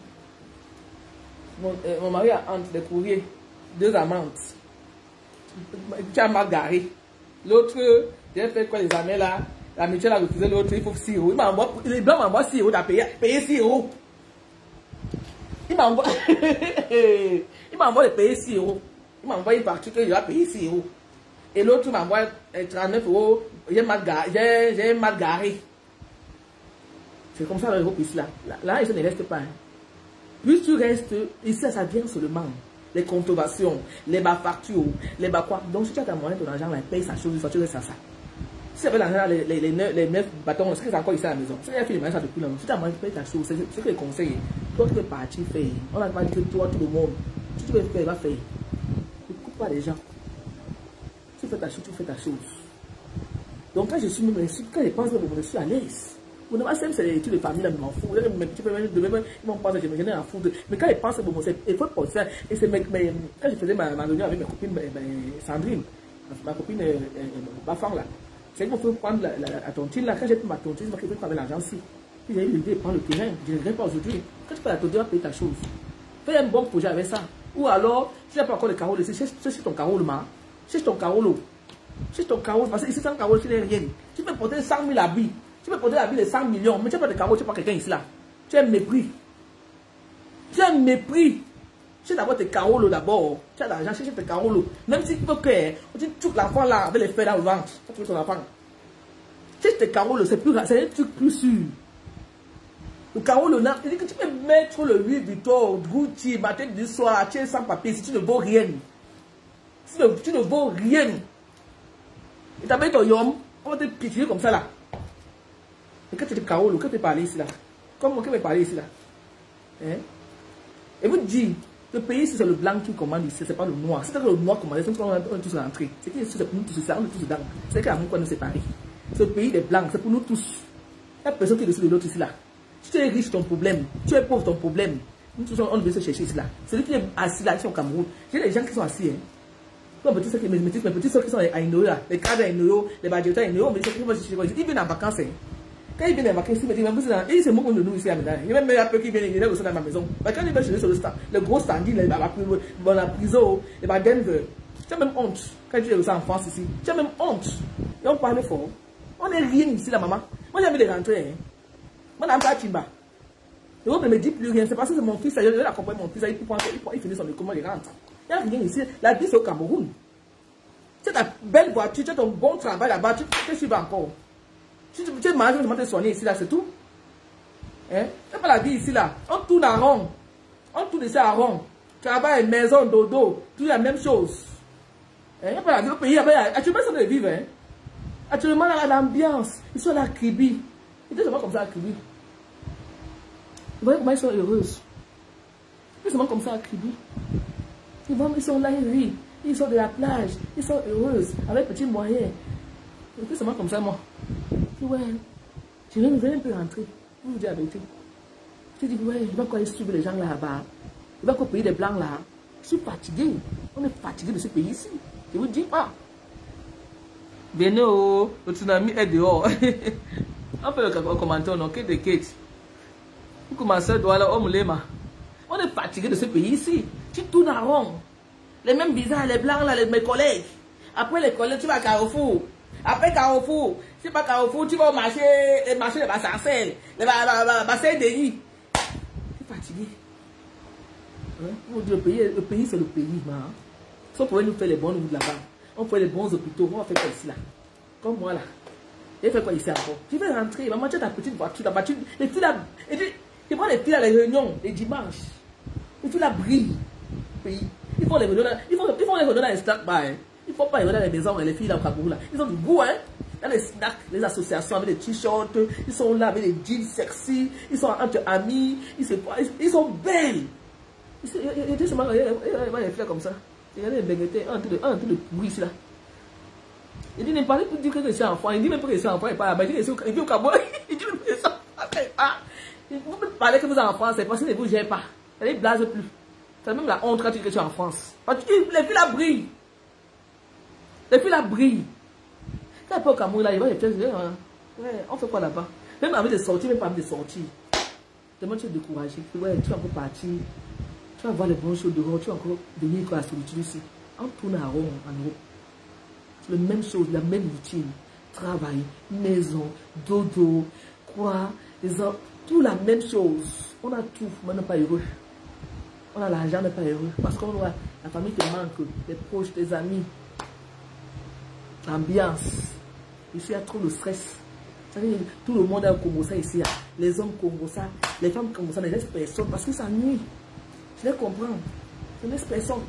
Mon mari a entre les courriers, 2 amantes. Tu as mal garé. L'autre, j'ai fait quoi les années là? La mutuelle a refusé l'autre, il faut 6 €. Les blancs m'envoient 6 € à payer 6 €. Il m'envoie les payer 6 euros. Il m'envoie une facture que je dois payer 6 euros. Et l'autre m'envoie 39 euros. J'ai mal garé. C'est comme ça l'Europe ici là. Là, ils ne restent pas. Hein. Plus tu restes, ici ça vient seulement. Les controversions, les bas factures, les bas quoi. Donc si tu as ta monnaie, ton argent, là, paye sa chose, tu restes à ça. Si tu avais l'argent, les 9 bâtons, c'est encore ici à la maison. Si tu as fait le ça depuis longtemps, si tu as monnaie, paye ta chose. C'est ce que les conseils. Toi tu peux partir faire. On n'a pas dit que toi, tout le monde. Si tu veux faire, va faire. Ne coupe pas les gens. Tu fais ta chose, tu fais ta chose. Donc quand je suis même quand je pense que je suis à l'aise. Pour ne pas c'est les études de famille, là, je m'en fous. Mes petits frères, ils m'ont pensé que je me gênais à foutre. Mais quand ils pensent que il faut penser. Et c'est quand je faisais ma réunion avec ma copine Sandrine, ma copine Bafang là, c'est qu'il faut prendre la tontine là. Quand j'ai pris ma tontine, c'est qu'il faut prendre l'argent aussi. Puis j'ai eu l'idée de prendre le terrain. Je ne regrette pas aujourd'hui. Quand tu fais la tontine, tu vas payer ta chose. Fais un bon projet avec ça. Ou alors, si tu n'as pas encore le carreau, c'est ton carreau le ma. C'est ton carreau. C'est ton carreau. Parce que ici, sans carreau, tu n'es rien. Tu peux porter 100 000 habits. Tu peux porter l'habit de 100 millions, mais tu n'as pas de carreau, tu n'es pas quelqu'un ici là. Tu as un mépris. Tu as un mépris. Tu as d'abord tes carreaux d'abord. Tu as l'argent, tu as tes carreaux. Même si tu peux que tu tues l'enfant là avec les fers dans le ventre. Tu as ton enfant. Tu as tes carreaux, c'est un truc plus sûr. Le carreau là, il dit que tu peux mettre le Louis Vuitton, Gucci, matin du soir, tu es sans papier si tu ne vaux rien. Si tu ne vaux rien. Et tu as mis ton yom, on va te piquer comme ça là. Et quand tu es Carolo, quand tu parles ici là, comment tu peux parler ici là? Hein? Et vous dites, le pays c'est le blanc qui commande ici, c'est pas le noir. C'est que le noir commande, c'est qu'on est tous rentrés. C'est pour nous tous, c'est on est tous dedans. C'est qu'à nous qu'on nous sépare. Ce pays des blancs, c'est pour nous tous. Il n'y a personne qui est dessus de l'autre ici là. Si tu es riche, ton problème. Tu es pauvre, ton problème. Nous tous on devait se chercher ici là. Celui qui est assis là, ici au Cameroun. J'ai des gens qui sont assis. Hein. Mes petits soeurs qui sont à Inoyo là, les cadres à Inoyo, les badjotins à Inoyo, mais ils viennent en vacances. Quand il vient en vacances, il me dit, mais c'est moi qui nous ici à Médane. Il y a même un peu qui vient, il est aussi dans ma maison. Mais quand il va chez sur le stand, le gros standing, la prison, les Denver, tu as même honte. Quand tu es aussi en France ici, tu as même honte. Et on parle fort. On n'est rien ici, la maman. Moi, j'ai envie de rentrer. Moi, je n'ai pas Timba. L'autre ne me dit plus rien. C'est parce que c'est mon fils, je vais accompagner mon fils, il finit son école, il rentre. Il n'y a rien ici. La vie, c'est au Cameroun. Tu as ta belle voiture, tu as ton bon travail là-bas, tu suivre encore. Tu es malade, tu vas te soigner ici, là, c'est tout. Hein? C'est pas la vie ici, là. On tourne à rond. On tourne ici à rond. Travail, maison, dodo, tout la même chose. Hein? C'est pas la vie au pays. Actuellement, ça doit vivre. Hein? Actuellement, l'ambiance. Ils sont à la Kribi. Ils sont comme ça à Kribi. Vous voyez comment ils sont heureuses. Ils sont comme ça à Kribi. Ils sont là, ils rient. Ils sont de la plage. Ils sont heureuses. Avec petits moyens. C'est seulement comme ça, moi. Ouais, je vais un peu rentrer. Vous dire la vérité. Je dis, ouais, je vais quoi suivre les gens là-bas. Je vais quoi payer les blancs là. Je suis fatigué. On est fatigué de ce pays ici. Je vous dis pas. Venez le tsunami est dehors. On fait le commentaire, non, Kate de Kate. Vous commencez à doigt là, on est fatigué de ce pays ici. Tu tournes à rond. Les mêmes bizarres, les blancs là, mes collègues. Après les collègues, tu vas à Carrefour. Après Carrefour, si pas Carrefour, tu vas au marché, les marchés de Bassarcelles, les bassins de Yi. Je suis fatigué. Hein? Le pays c'est le pays. Hein? Si on pouvait nous faire les bons routes là-bas, on fait les bons hôpitaux, on va faire quoi ici là? Comme moi là. Et fait quoi ici encore? Je vais rentrer, maman, tu as ta petite voiture, les filles là, tu vois les filles là, les réunions, les dimanches. Les filles là brillent. Pays. Ils font les réunions là, ils font les réunions dans les snacks bars. Il ne faut pas y aller dans les maisons, les filles là au Cameroun là. Ils ont du goût, hein. Dans les snacks, les associations avec des t-shirts, ils sont là avec des jeans sexy, ils sont entre amis, ils sont belles. Il était seulement, les filles comme ça. Il y a des béguetés, un truc de bruit ici là. Il dit, ne parlez pas de dire que je suis enfant. Il dit même pas que je suis enfant, il parle. Il dit au Cameroun, il dit même que je suis enfant. Vous me parlez que vous êtes en France, c'est parce que ne vous gênez pas. Ça ne blase plus. C'est même la honte quand tu dis que tu es en France. Parce que les filles là brillent. Les filles là brillent. Quand il peut au Cameroun, là, il va y faire. Ouais, on fait quoi là-bas? Même avec des sorties, même pas avec des sorties. Tellement tu es découragé. Ouais, tu vas encore partir. Tu vas voir les bonnes choses dehors. Tu vas encore venir à la solitude ici. On tourne à rond en Europe. C'est la même chose, la même routine. Travail, maison, dodo, quoi, les hommes, tout la même chose. On a tout, mais on n'est pas heureux. On a l'argent, mais pas heureux. Parce qu'on voit la famille te manque, les proches, tes amis. L'ambiance. Ici, il y a trop de stress. Vous savez, tout le monde est Congossa ici. Les hommes Congossa, les femmes Congossa ne laissent personne parce que ça nuit. Je les comprends. Je ne laisse personne.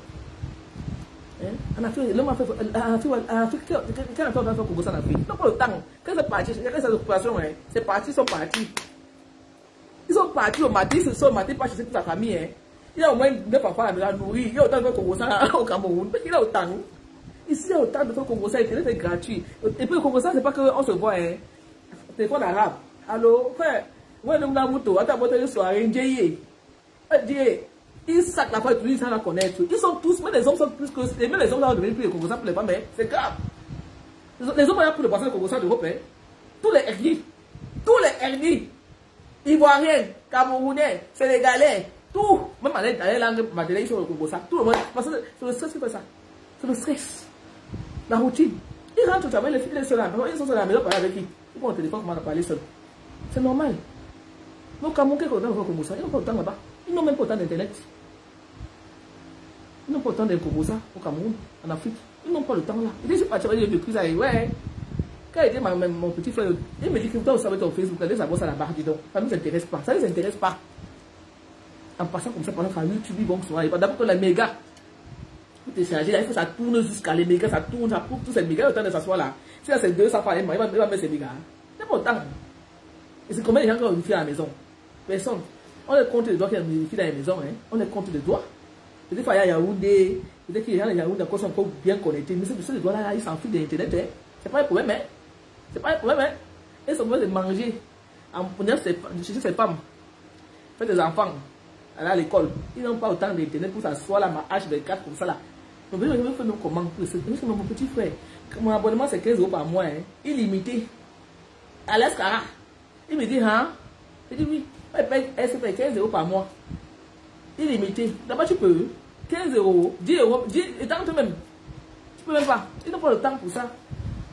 En Afrique, l'homme a fait. En Afrique, quel enfant va faire Congossa en Afrique? Non, pas le temps. Quand c'est parti, quand c'est l'occupation, c'est parti, ils sont partis. Ils sont partis au matin, ils se sont au matin, pas chez toute la famille. Il y a au moins 9 enfants à la nourrir. Il y a autant de faire Congossa au Cameroun. Il y a autant. Ici, il y a autant de faire Congossa, Internet est gratuit. Et puis le Congossa, c'est pas qu'on se voit, téléphone arabe. Allô, frère, moi, nous avons tout. Attends, votre soirée, ils sacent la fois, ils savent la connaître. Ils sont tous, mais les hommes sont plus que. Et même les hommes ont devenu plus de Congossa pour les femmes, mais c'est grave. Les hommes ont plus de poissons de Congossa d'Europe. Tous les hernies, Ivoiriens, Camerounais, Sénégalais, tout. Même dans les langues matérielles, ils sont au Congossa. Tout le monde. Parce que c'est le stress qui fait ça. C'est le stress. La routine. Ils rentrent au travail, les filles, ils sont à la maison, parler avec qui? Ils prennent le téléphone, comment on a parlé seul. C'est normal. Nos Camerounais, quand on va au Congossa, ils n'ont pas autant là-bas. Ils n'ont même pas autant d'internet. Ils n'ont pas autant de Congossa au Cameroun, en Afrique. Ils n'ont pas le temps là. Ils disent, je suis de crise, ouais. Quand il était mon petit frère, il me dit que toi, vous savez ton Facebook, allez savoir ça là-bas, dis donc. Ça ne nous intéresse pas. Ça ne nous intéresse pas. En passant comme ça, pendant que YouTube, ils vont se voir. D'abord que les mégas, tout est chargé, là, il faut que ça tourne jusqu'à les mégas, ça tourne, ça coupe tous ces mégas, le temps de s'asseoir là. Si là, c'est 200 fois, il va mettre ces mégas. C'est pas autant. Et c'est combien de gens qui ont vérifié à la maison? Personne. On les compte les doigts qui ont vérifié dans la maison, on les compte les doigts. Peut-être qu'il y a Yaoundé, peut-être qu'il y a les Yaoundé encore sont encore bien connectés, mais ces doigts là, ils s'en foutent de l'internet, c'est pas un problème, c'est pas un problème, Ils sont obligés de manger. En prenant chez ces femmes, faire des enfants, aller à l'école, ils n'ont pas autant d'internet pour s'asseoir là, ma H24 comme ça là. Donc, je vais faire nos commandes. C'est mon petit frère. Mon abonnement c'est 15 € par mois, illimité. À l'Escara. Il me dit, hein? Je dis oui. Elle paye 15 € par mois. Illimité. D'abord, tu peux. 15 €, 10 €, 10 et tant même. Tu peux même pas. Ils n'ont pas le temps pour ça.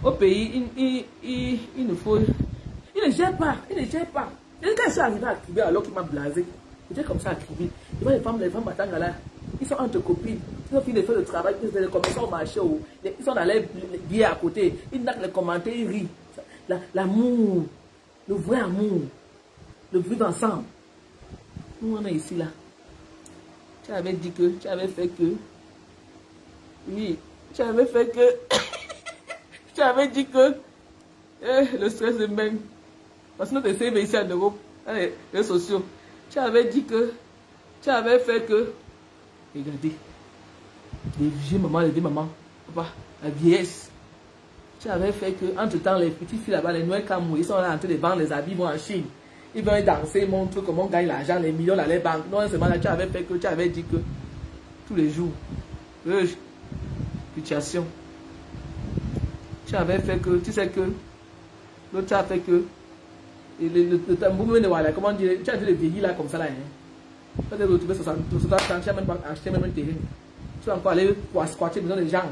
Au pays, il ne faut. Il ne gère pas. Il ne gère pas. Et quand je suis arrivé à Kibé, alors qu'il m'a blasé, j'étais comme ça à Kibé. Et les femmes battant là, ils sont entre copines. Ils ont fini de faire le travail. Ils sont comme ça au marché. Ils sont dans les billets à côté. Ils n'ont que les commentaires, ils rient. L'amour. Le vrai amour. Le vivre ensemble. Nous, on est ici, là. Tu avais dit que, tu avais fait que. Oui, tu avais fait que. Tu avais dit que. Le stress de même. Parce que notre CV ici en Europe, dans les réseaux sociaux. Tu avais dit que. Tu avais fait que. Regardez. Les vieux mamans, les vieilles mamans. Papa, la vieillesse. Tu avais fait que, entre-temps, les petites filles là-bas, les Noël Camou, ils sont là en train de vendre les habits, vont en Chine. Ils vont danser, montrent comment on gagne l'argent, les millions dans les banques. Non, seulement là, tu avais fait que, tu avais dit que, tous les jours, situation. Tu avais fait que, tu sais que, l'autre tu as fait que, et le mouvement de voilà, comment dire, tu as dit le vieillir là comme ça là, Tu as retrouvé 60 ans, tu as même pas acheté même un terrain. Tu vas encore aller pour squatter besoin des gens,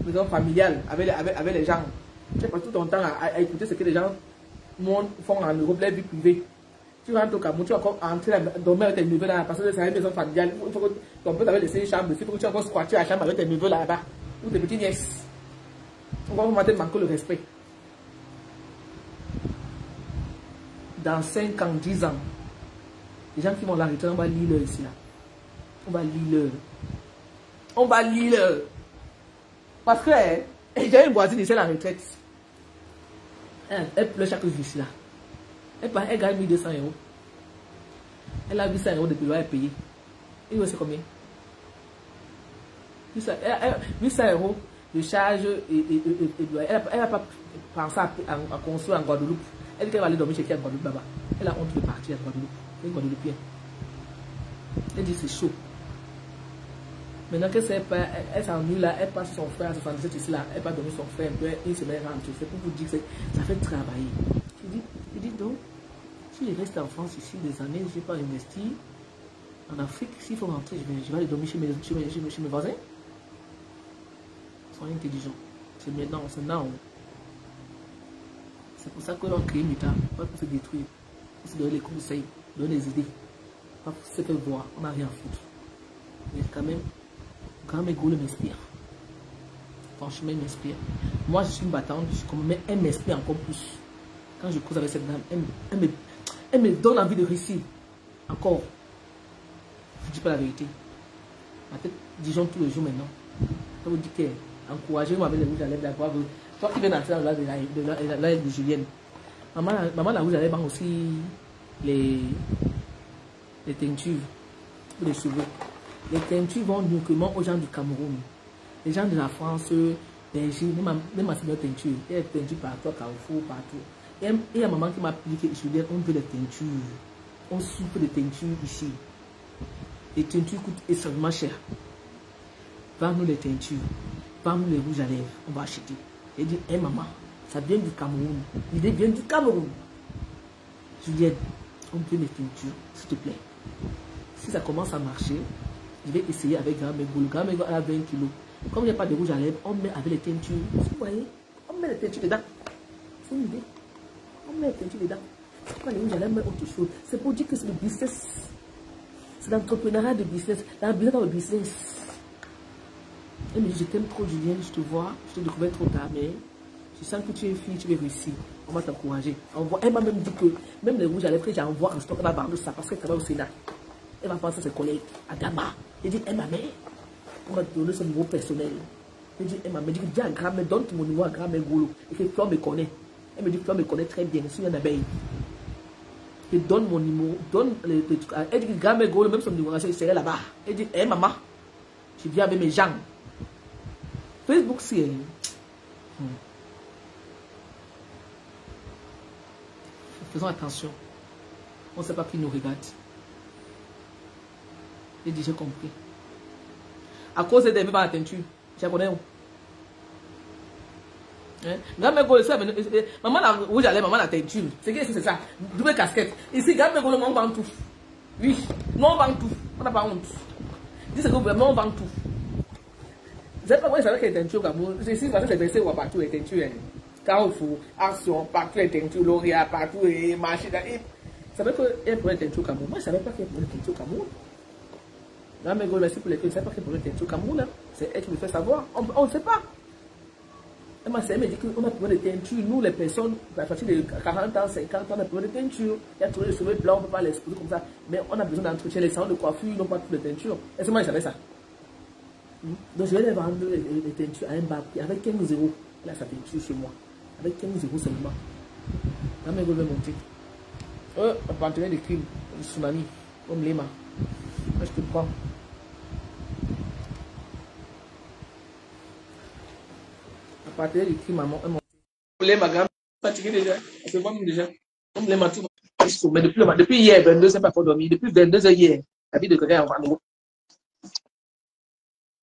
maison familiale, avec les gens. Tu passes tout ton temps à écouter ce que les gens font en Europe, les vies privées. Tu rentres au Cameroun, tu vas encore entrer dormir avec tes neveux là, parce que c'est une maison familiale. Il faut que ton père t'avait laissé une chambre, il faut que tu vas encore squatter la chambre avec tes neveux là-bas, ou tes petites nièces. On va vous manquer le respect. Dans 5 ans, 10 ans, les gens qui vont l'arrêter, on va lire leur ici là. On va lire leur. On va lire leur. Parce que j'ai une voisine ici à la retraite. Elle pleure chaque jour ici là. Elle gagne 1200 €. Elle a 800 € depuis qu'elle a payé. Et vous savez combien? 800 € de charge et elle n'a pas pensé à construire en Guadeloupe. Elle dit qu'elle va aller dormir chez qui en Guadeloupe là-bas. Elle a honte de partir en Guadeloupe. Elle est Guadeloupéenne. Elle dit c'est chaud. Maintenant qu'elle elle s'ennuie là, elle passe son frère à 77 ici là, elle va dormir son frère un peu, une semaine rentre. C'est pour vous dire que ça fait travailler. Je dis donc, si je reste en France ici des années, je n'ai pas investi en Afrique, s'il faut rentrer, je vais aller dormir chez mes voisins. Ils sont intelligents. C'est maintenant, c'est now. C'est pour ça que l'on crée Mita, pas pour se détruire, pour se donner les conseils, donner les idées, pas pour se faire voir, on n'a rien à foutre. Mais quand même, Grand-mère Golo m'inspire. Franchement, il m'inspire. Moi, je suis une battante, mais elle m'inspire encore plus. Quand je cause avec cette dame, elle me donne envie de réussir. Encore. Je ne dis pas la vérité. Ma tête Dijon tous les jours maintenant. Ça vous dit que encouragez-moi avec les rouges à lèvres d'avoir. Toi qui viens d'entrer dans l'aile de Julienne. Maman la rouge à lèvres aussi les teintures pour les cheveux. Les teintures vont uniquement aux gens du Cameroun. Les gens de la France, Belgique, même à cette teinture. Il y a des teintures partout, Carrefour, partout. Et il y a maman qui m'a dit que Julienne, on veut des teintures. On souffre des teintures ici. Les teintures coûtent extrêmement cher. Vends-nous les teintures. Vends-nous les rouges à lèvres. On va acheter. Et dit, hé maman, ça vient du Cameroun. L'idée vient du Cameroun. Julienne, on veut les teintures, s'il te plaît. Si ça commence à marcher, je vais essayer avec Grand-mère Golo. Grand-mère Golo a 20 kilos. Comme il n'y a pas de rouge à lèvres, on met avec les teintures. Vous voyez, on met les teintures dedans. C'est une idée. On met les teintures dedans. C'est pas les rouges à lèvres, mais autre chose. C'est pour dire que c'est le business. C'est l'entrepreneuriat de business. La business dans le business. Elle me dit, je t'aime trop, Julien, je te vois, je te découvre trop tard, mais je sens que tu es une fille, tu vas réussir. On va t'encourager. Elle m'a même dit que même les rouges à lèvres que j'envoie en stock, elle va vendre ça parce qu'elle travaille au Sénat. Elle va penser à ses collègues, à Dama. Elle dit, ma mère, on va te donner son numéro personnel. Elle dit, ma mère, dis à grand-mère, donne mon numéro à grand-mère Golo. Et que Flore me connaît. Elle me dit, Flore me connaît très bien, je suis une abeille. Je donne mon numéro, donne les trucs. Elle dit, grand-mère Golo, même son numéro, il serait là-bas. Elle dit, maman, je viens avec mes gens. Facebook, c'est... Faisons attention. On ne sait pas qui nous regarde. J'ai déjà compris. À cause des par la teinture, tu connais où? Grand-mère Golo, maman la rouge à lèvres, maman la teinture. C'est ça. Double casquette. Ici, grand-mère Golo, on vend tout. Oui, nous on vend tout. On n'a pas honte. Dis que vraiment on vend tout. Vous savez pas moi je savais que les teintures Cameroun. C'est ici parce que c'est versé partout les teintures. Carrefour, Action, partout les teintures, L'Oréal, partout les marchés. Vous savez qu'il y a pour les teintures Cameroun. Moi je savais pas qu'il y a pour les teintures Cameroun. Là, mais merci pour les filles. Je ne sais pas qu'il y a pour les teintures Cameroun. C'est elle qui me fait savoir. On ne sait pas. Elle m'a dit qu'on a trouvé des teintures. Nous, les personnes, à partir de 40 ans, 50 ans, on a trouvé des teintures. Il y a trouvé les cheveux blancs, on ne peut pas les exposer comme ça. Mais on a besoin d'entretien. Les salons de coiffure, ils n'ont pas toutes les teintures. Est-ce que moi, je savais ça? Donc, je vais les vendre les teintures à un bas prix avec 15 euros. Là, sa teinture chez moi. Avec 15 euros seulement. Là, mais je vais monter. Un partenaire de crime, le tsunami, comme Lema. Moi, je te prends. Partir du crime, maman. Ma gamme fatiguée déjà. C'est moi déjà. On me l'a menti. Mais depuis hier, 22, c'est pas pour dormir. Depuis 22 heures hier, la vie de quelqu'un en nous.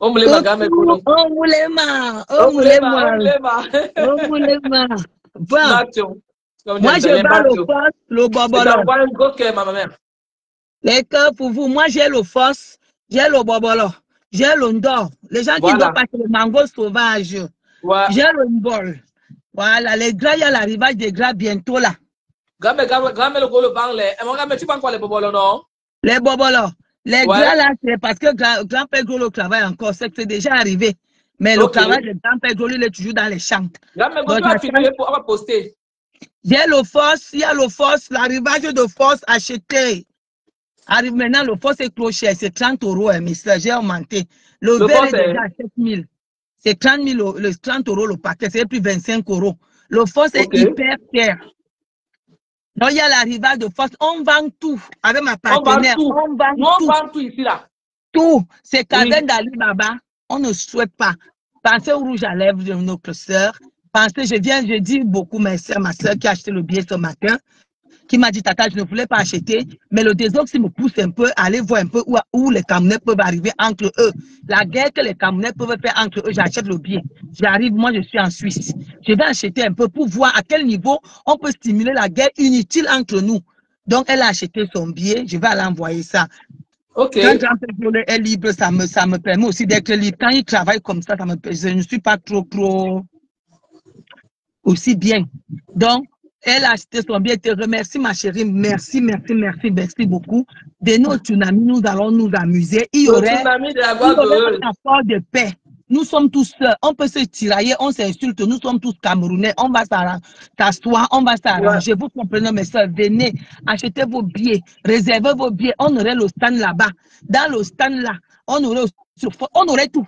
On me l'a gamme. On voulait ma. Bon. Moi, je bats le force, le bobolo. Un gros cœur, ma mère. Les cœurs pour vous. Moi, j'ai le force, j'ai le bobolo, j'ai le ndor. Les gens qui doivent passer le mango sauvage. Ouais. J'ai le bol. Voilà, les gras, il y a l'arrivage des gras bientôt là. Grand-mère le gros banc, mais tu penses quoi les bobolos, non? Les bobolos. Les gras là, c'est parce que grand-père Golo travaille encore, c'est déjà arrivé. Mais le travail de grand-père Golo, il est toujours dans les champs. Grand-mère Golo, tu as filmé pour poster. J'ai le force, il y a le force, l'arrivage de force acheté. Arrive maintenant, le force est clocher, c'est 30 euros, mais j'ai augmenté. Le verre est déjà à 7 000. C'est 30 euros le paquet, c'est plus 25 euros. Le force est hyper cher. Donc, il y a l'arrivage de force. On vend tout avec ma partenaire. On vend tout ici, là. Tout. C'est qu'avec Dali Baba, on ne souhaite pas. Pensez au rouge à lèvres de notre soeur. Pensez, je dis beaucoup ma soeur qui a acheté le billet ce matin, qui m'a dit, Tata, je ne voulais pas acheter, mais le désoxy me pousse un peu, aller voir un peu où les Camerounais peuvent arriver entre eux. La guerre que les Camerounais peuvent faire entre eux, j'achète le billet. J'arrive, moi je suis en Suisse. Je vais acheter un peu pour voir à quel niveau on peut stimuler la guerre inutile entre nous. Donc elle a acheté son billet, je vais aller envoyer ça. Quand Jean-Pierre est libre, ça me permet aussi d'être libre. Quand il travaille comme ça, je ne suis pas trop aussi bien. Donc, Elle a acheté son billet. Te remercie, ma chérie. Merci, merci, merci, merci beaucoup. De nos tsunamis, nous allons nous amuser. Il y aurait un rapport de paix. Nous sommes tous seuls. On peut se tirailler, on s'insulte. Nous sommes tous Camerounais. On va s'asseoir, on va s'arranger. Vous comprenez, mes soeurs. Venez, achetez vos billets, réservez vos billets. On aurait le stand là-bas. Dans le stand là, on aurait tout.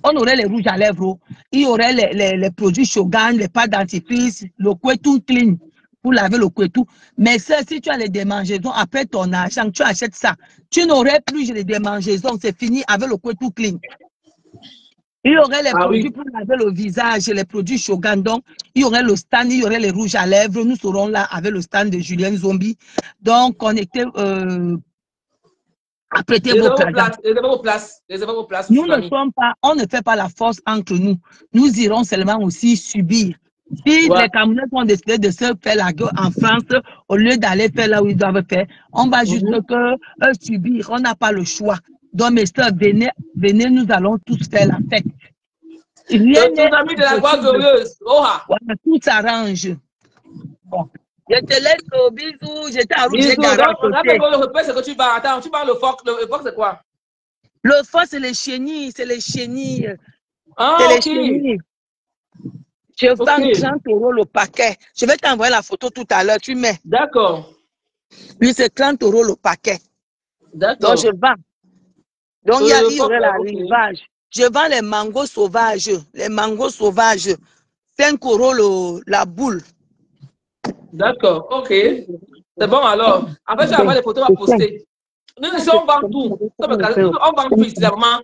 On aurait les rouges à lèvres, il y aurait les produits Shogun, les pâtes dentifrice, le Kwetou clean pour laver le Kwetou. Mais ça, si tu as les démangeaisons, après ton argent, tu achètes ça. Tu n'aurais plus les démangeaisons, c'est fini avec le Kwetou clean. Il y aurait les produits pour laver le visage, les produits Shogun. Donc, il y aurait le stand, il y aurait les rouges à lèvres. Nous serons là avec le stand de Julien Zombie. Donc, connectez. Apprêtez vos places. Nous ne sommes pas, on ne fait pas la force entre nous. Nous irons seulement aussi subir. Si les Camerounais ont décidé de se faire la gueule en France, au lieu d'aller faire là où ils doivent faire, on va juste que subir. On n'a pas le choix. Donc, mes soeurs, venez, nous allons tous faire la fête. Rien n'est de la gloire glorieuse. Voilà, tout s'arrange. Bon. Je te laisse, bisous. J'étais à Rouge. Le repas, c'est que tu vas. Attends, tu parles le phoque. Le phoque, c'est quoi? Le phoque, c'est les chenilles. C'est les chenilles. Ah, c'est les chenilles. Je vends 30 € le paquet. Je vais t'envoyer la photo tout à l'heure. Tu mets. D'accord. Oui, c'est 30 € le paquet. D'accord. Donc, je vends. Donc, il y aurait l'arrivage. Je vends les mangos sauvages. Les mangos sauvages. 5 € la boule. D'accord, ok. C'est bon alors. Après, j'ai envoyé les photos à poster. Nous, on vend tout. On vend tout ici. On vend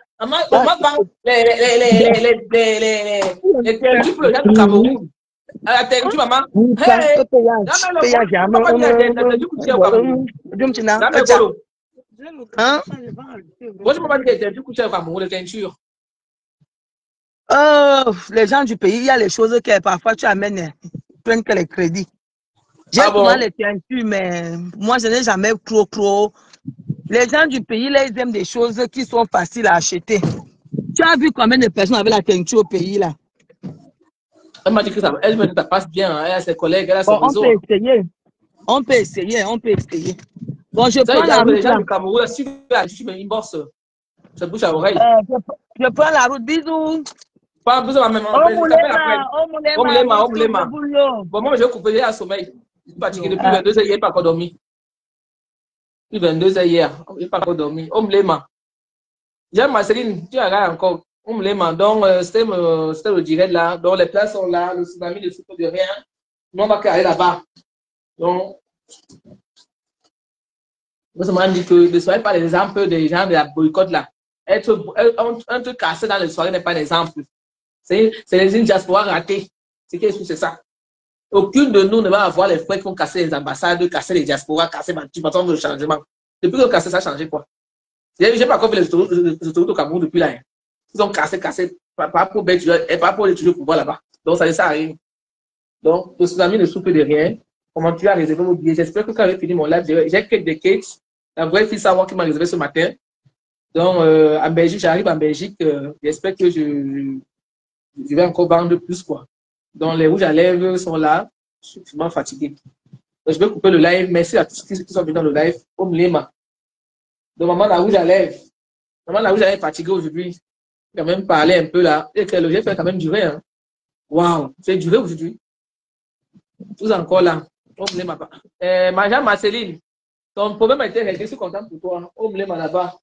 les tendus pour le gars du Cameroun. La tendu, maman. Hey! Hein? Moi, je me dis que les tendus coûtent cher au Cameroun, les teintures. Les gens du pays, il y a les choses que parfois tu amènes, prennent que les crédits. J'ai souvent les teintures, mais moi, je n'ai jamais trop. Les gens du pays, là, ils aiment des choses qui sont faciles à acheter. Tu as vu combien de personnes avaient la teinture au pays, là? Elle m'a dit que ça passe bien. Elle a ses collègues, elle a son réseau. On peut essayer. Bon, je prends la route. Les gens du Cameroun, si tu me inbox, ça bouche à oreille. Je prends la route. Bisous. Pas besoin de même. Bon, moi, je vais couper à sommeil. Je suis fatigué depuis 22 heures, il n'est pas encore dormi. Depuis 22 heures hier, il n'est pas encore dormi. J'aime Marceline, tu regardes encore. Donc, c'était le direct là. Donc, les places sont là. Le tsunami ne souffre de rien. Nous, on va aller là-bas. Donc, nous sommes dit que ne soyez pas l'exemple des gens de la boycott là. Un truc cassé dans les soirées n'est pas l'exemple. C'est les diaspora ratées. C'est ça. Aucune de nous ne va avoir les frères qui vont casser les ambassades, casser les diasporas, casser le changement. Depuis qu'ils ont cassé, ça a changé quoi? Je n'ai pas encore vu les autoroutes au Cameroun depuis là. Ils ont cassé, pas pour et pas pour étudier le pouvoir là-bas. Donc ça arrive. Donc le tsunami ne souffre de rien. Comment tu as réservé vos billets? J'espère que quand j'ai fini mon live, j'ai quelques des la vraie fille savoir qui m'a réservé ce matin. Donc en Belgique, j'arrive en Belgique. J'espère que je vais encore vendre plus quoi. Donc, les rouges à lèvres sont là. Je suis vraiment fatigué. Donc, je vais couper le live. Merci à tous ceux qui sont venus dans le live. Omlema. Donc, maman, la rouge à lèvres. Maman, la rouge à lèvres est fatiguée aujourd'hui. J'ai quand même parlé un peu là. Et que le j'ai fait quand même durer. Hein. Waouh, c'est duré aujourd'hui. Tous encore là. Omlema. Maja Marceline, ton problème a été réglé. Je suis content pour toi. Omlema là-bas.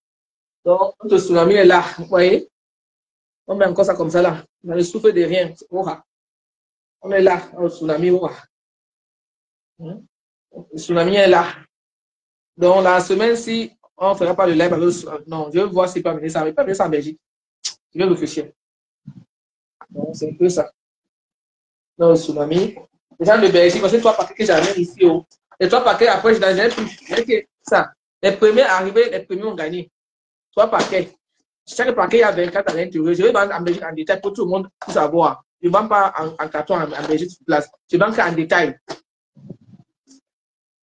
Donc, le tsunami est là. Vous voyez? On met encore ça comme ça là. On ne souffre de rien. On est là, le tsunami. Le tsunami est là. Donc, la semaine-ci, on ne fera pas le live avec non, je vais voir s'il peut amener ça. Il peut amener ça en Belgique. Je vais réfléchir. Donc, c'est un peu ça. Donc, le tsunami. Les gens de Belgique, parce que 3 paquets que j'amène ici. Les 3 paquets, après, je n'ai plus. Ça. Les premiers arrivés, les premiers ont gagné. 3 paquets. Chaque paquet, il y a 24 à l'intérieur. Je vais vendre en Belgique en détail pour tout le monde pour savoir. Je ne vends pas en carton en Belgique sur place. Je vends qu'en détail.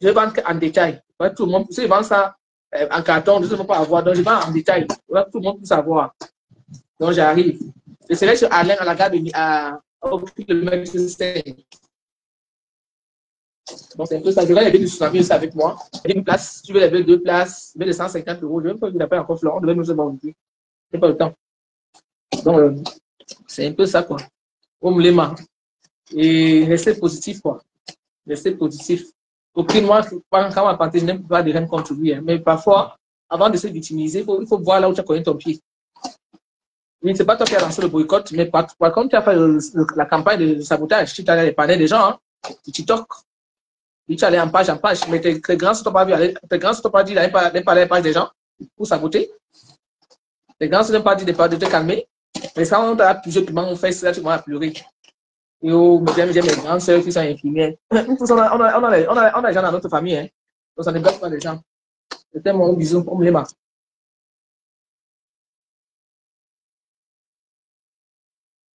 Je vends qu'en détail. Tout le monde, si je vends ça en carton, je ne peux pas avoir. Donc, je vends en détail. Tout le monde peut savoir. Donc, j'arrive. Je serai sur Alain à la gare de au kilomètre 5. Donc, c'est un peu ça. Je regarde les billets du tsunami aussi avec moi. Une place, tu veux les billets 2 places, billets de 150 €. Je ne veux pas encore Florent, on devait nous avoir oublié. C'est pas le temps. Donc, c'est un peu ça, quoi. Omlema. Et rester positif, quoi. Rester positif. Aucune moi, quand on va partir, je n'aime pas de rien contre lui. Hein. Mais parfois, avant de se victimiser, il faut voir là où tu as connu ton pied. Oui, c'est pas toi qui as lancé le boycott, mais par contre, tu as fait la campagne de sabotage. Tu allais parler des gens, hein, du TikTok. Tu allais en page, mais tes grands ne t'ont pas vu aller. Tes grands ne t'ont pas dit d'aller parler à la page des gens pour saboter. Tes grands ne t'ont pas dit de te calmer. Mais quand on t'a plusieurs piments, on fait ça, tu vas pleurer. Et j'aime mes grandes soeurs qui sont infirmières. On a des gens dans notre famille, hein. Donc ça ne bloque pas les gens. C'était mon bisou, on me les marque.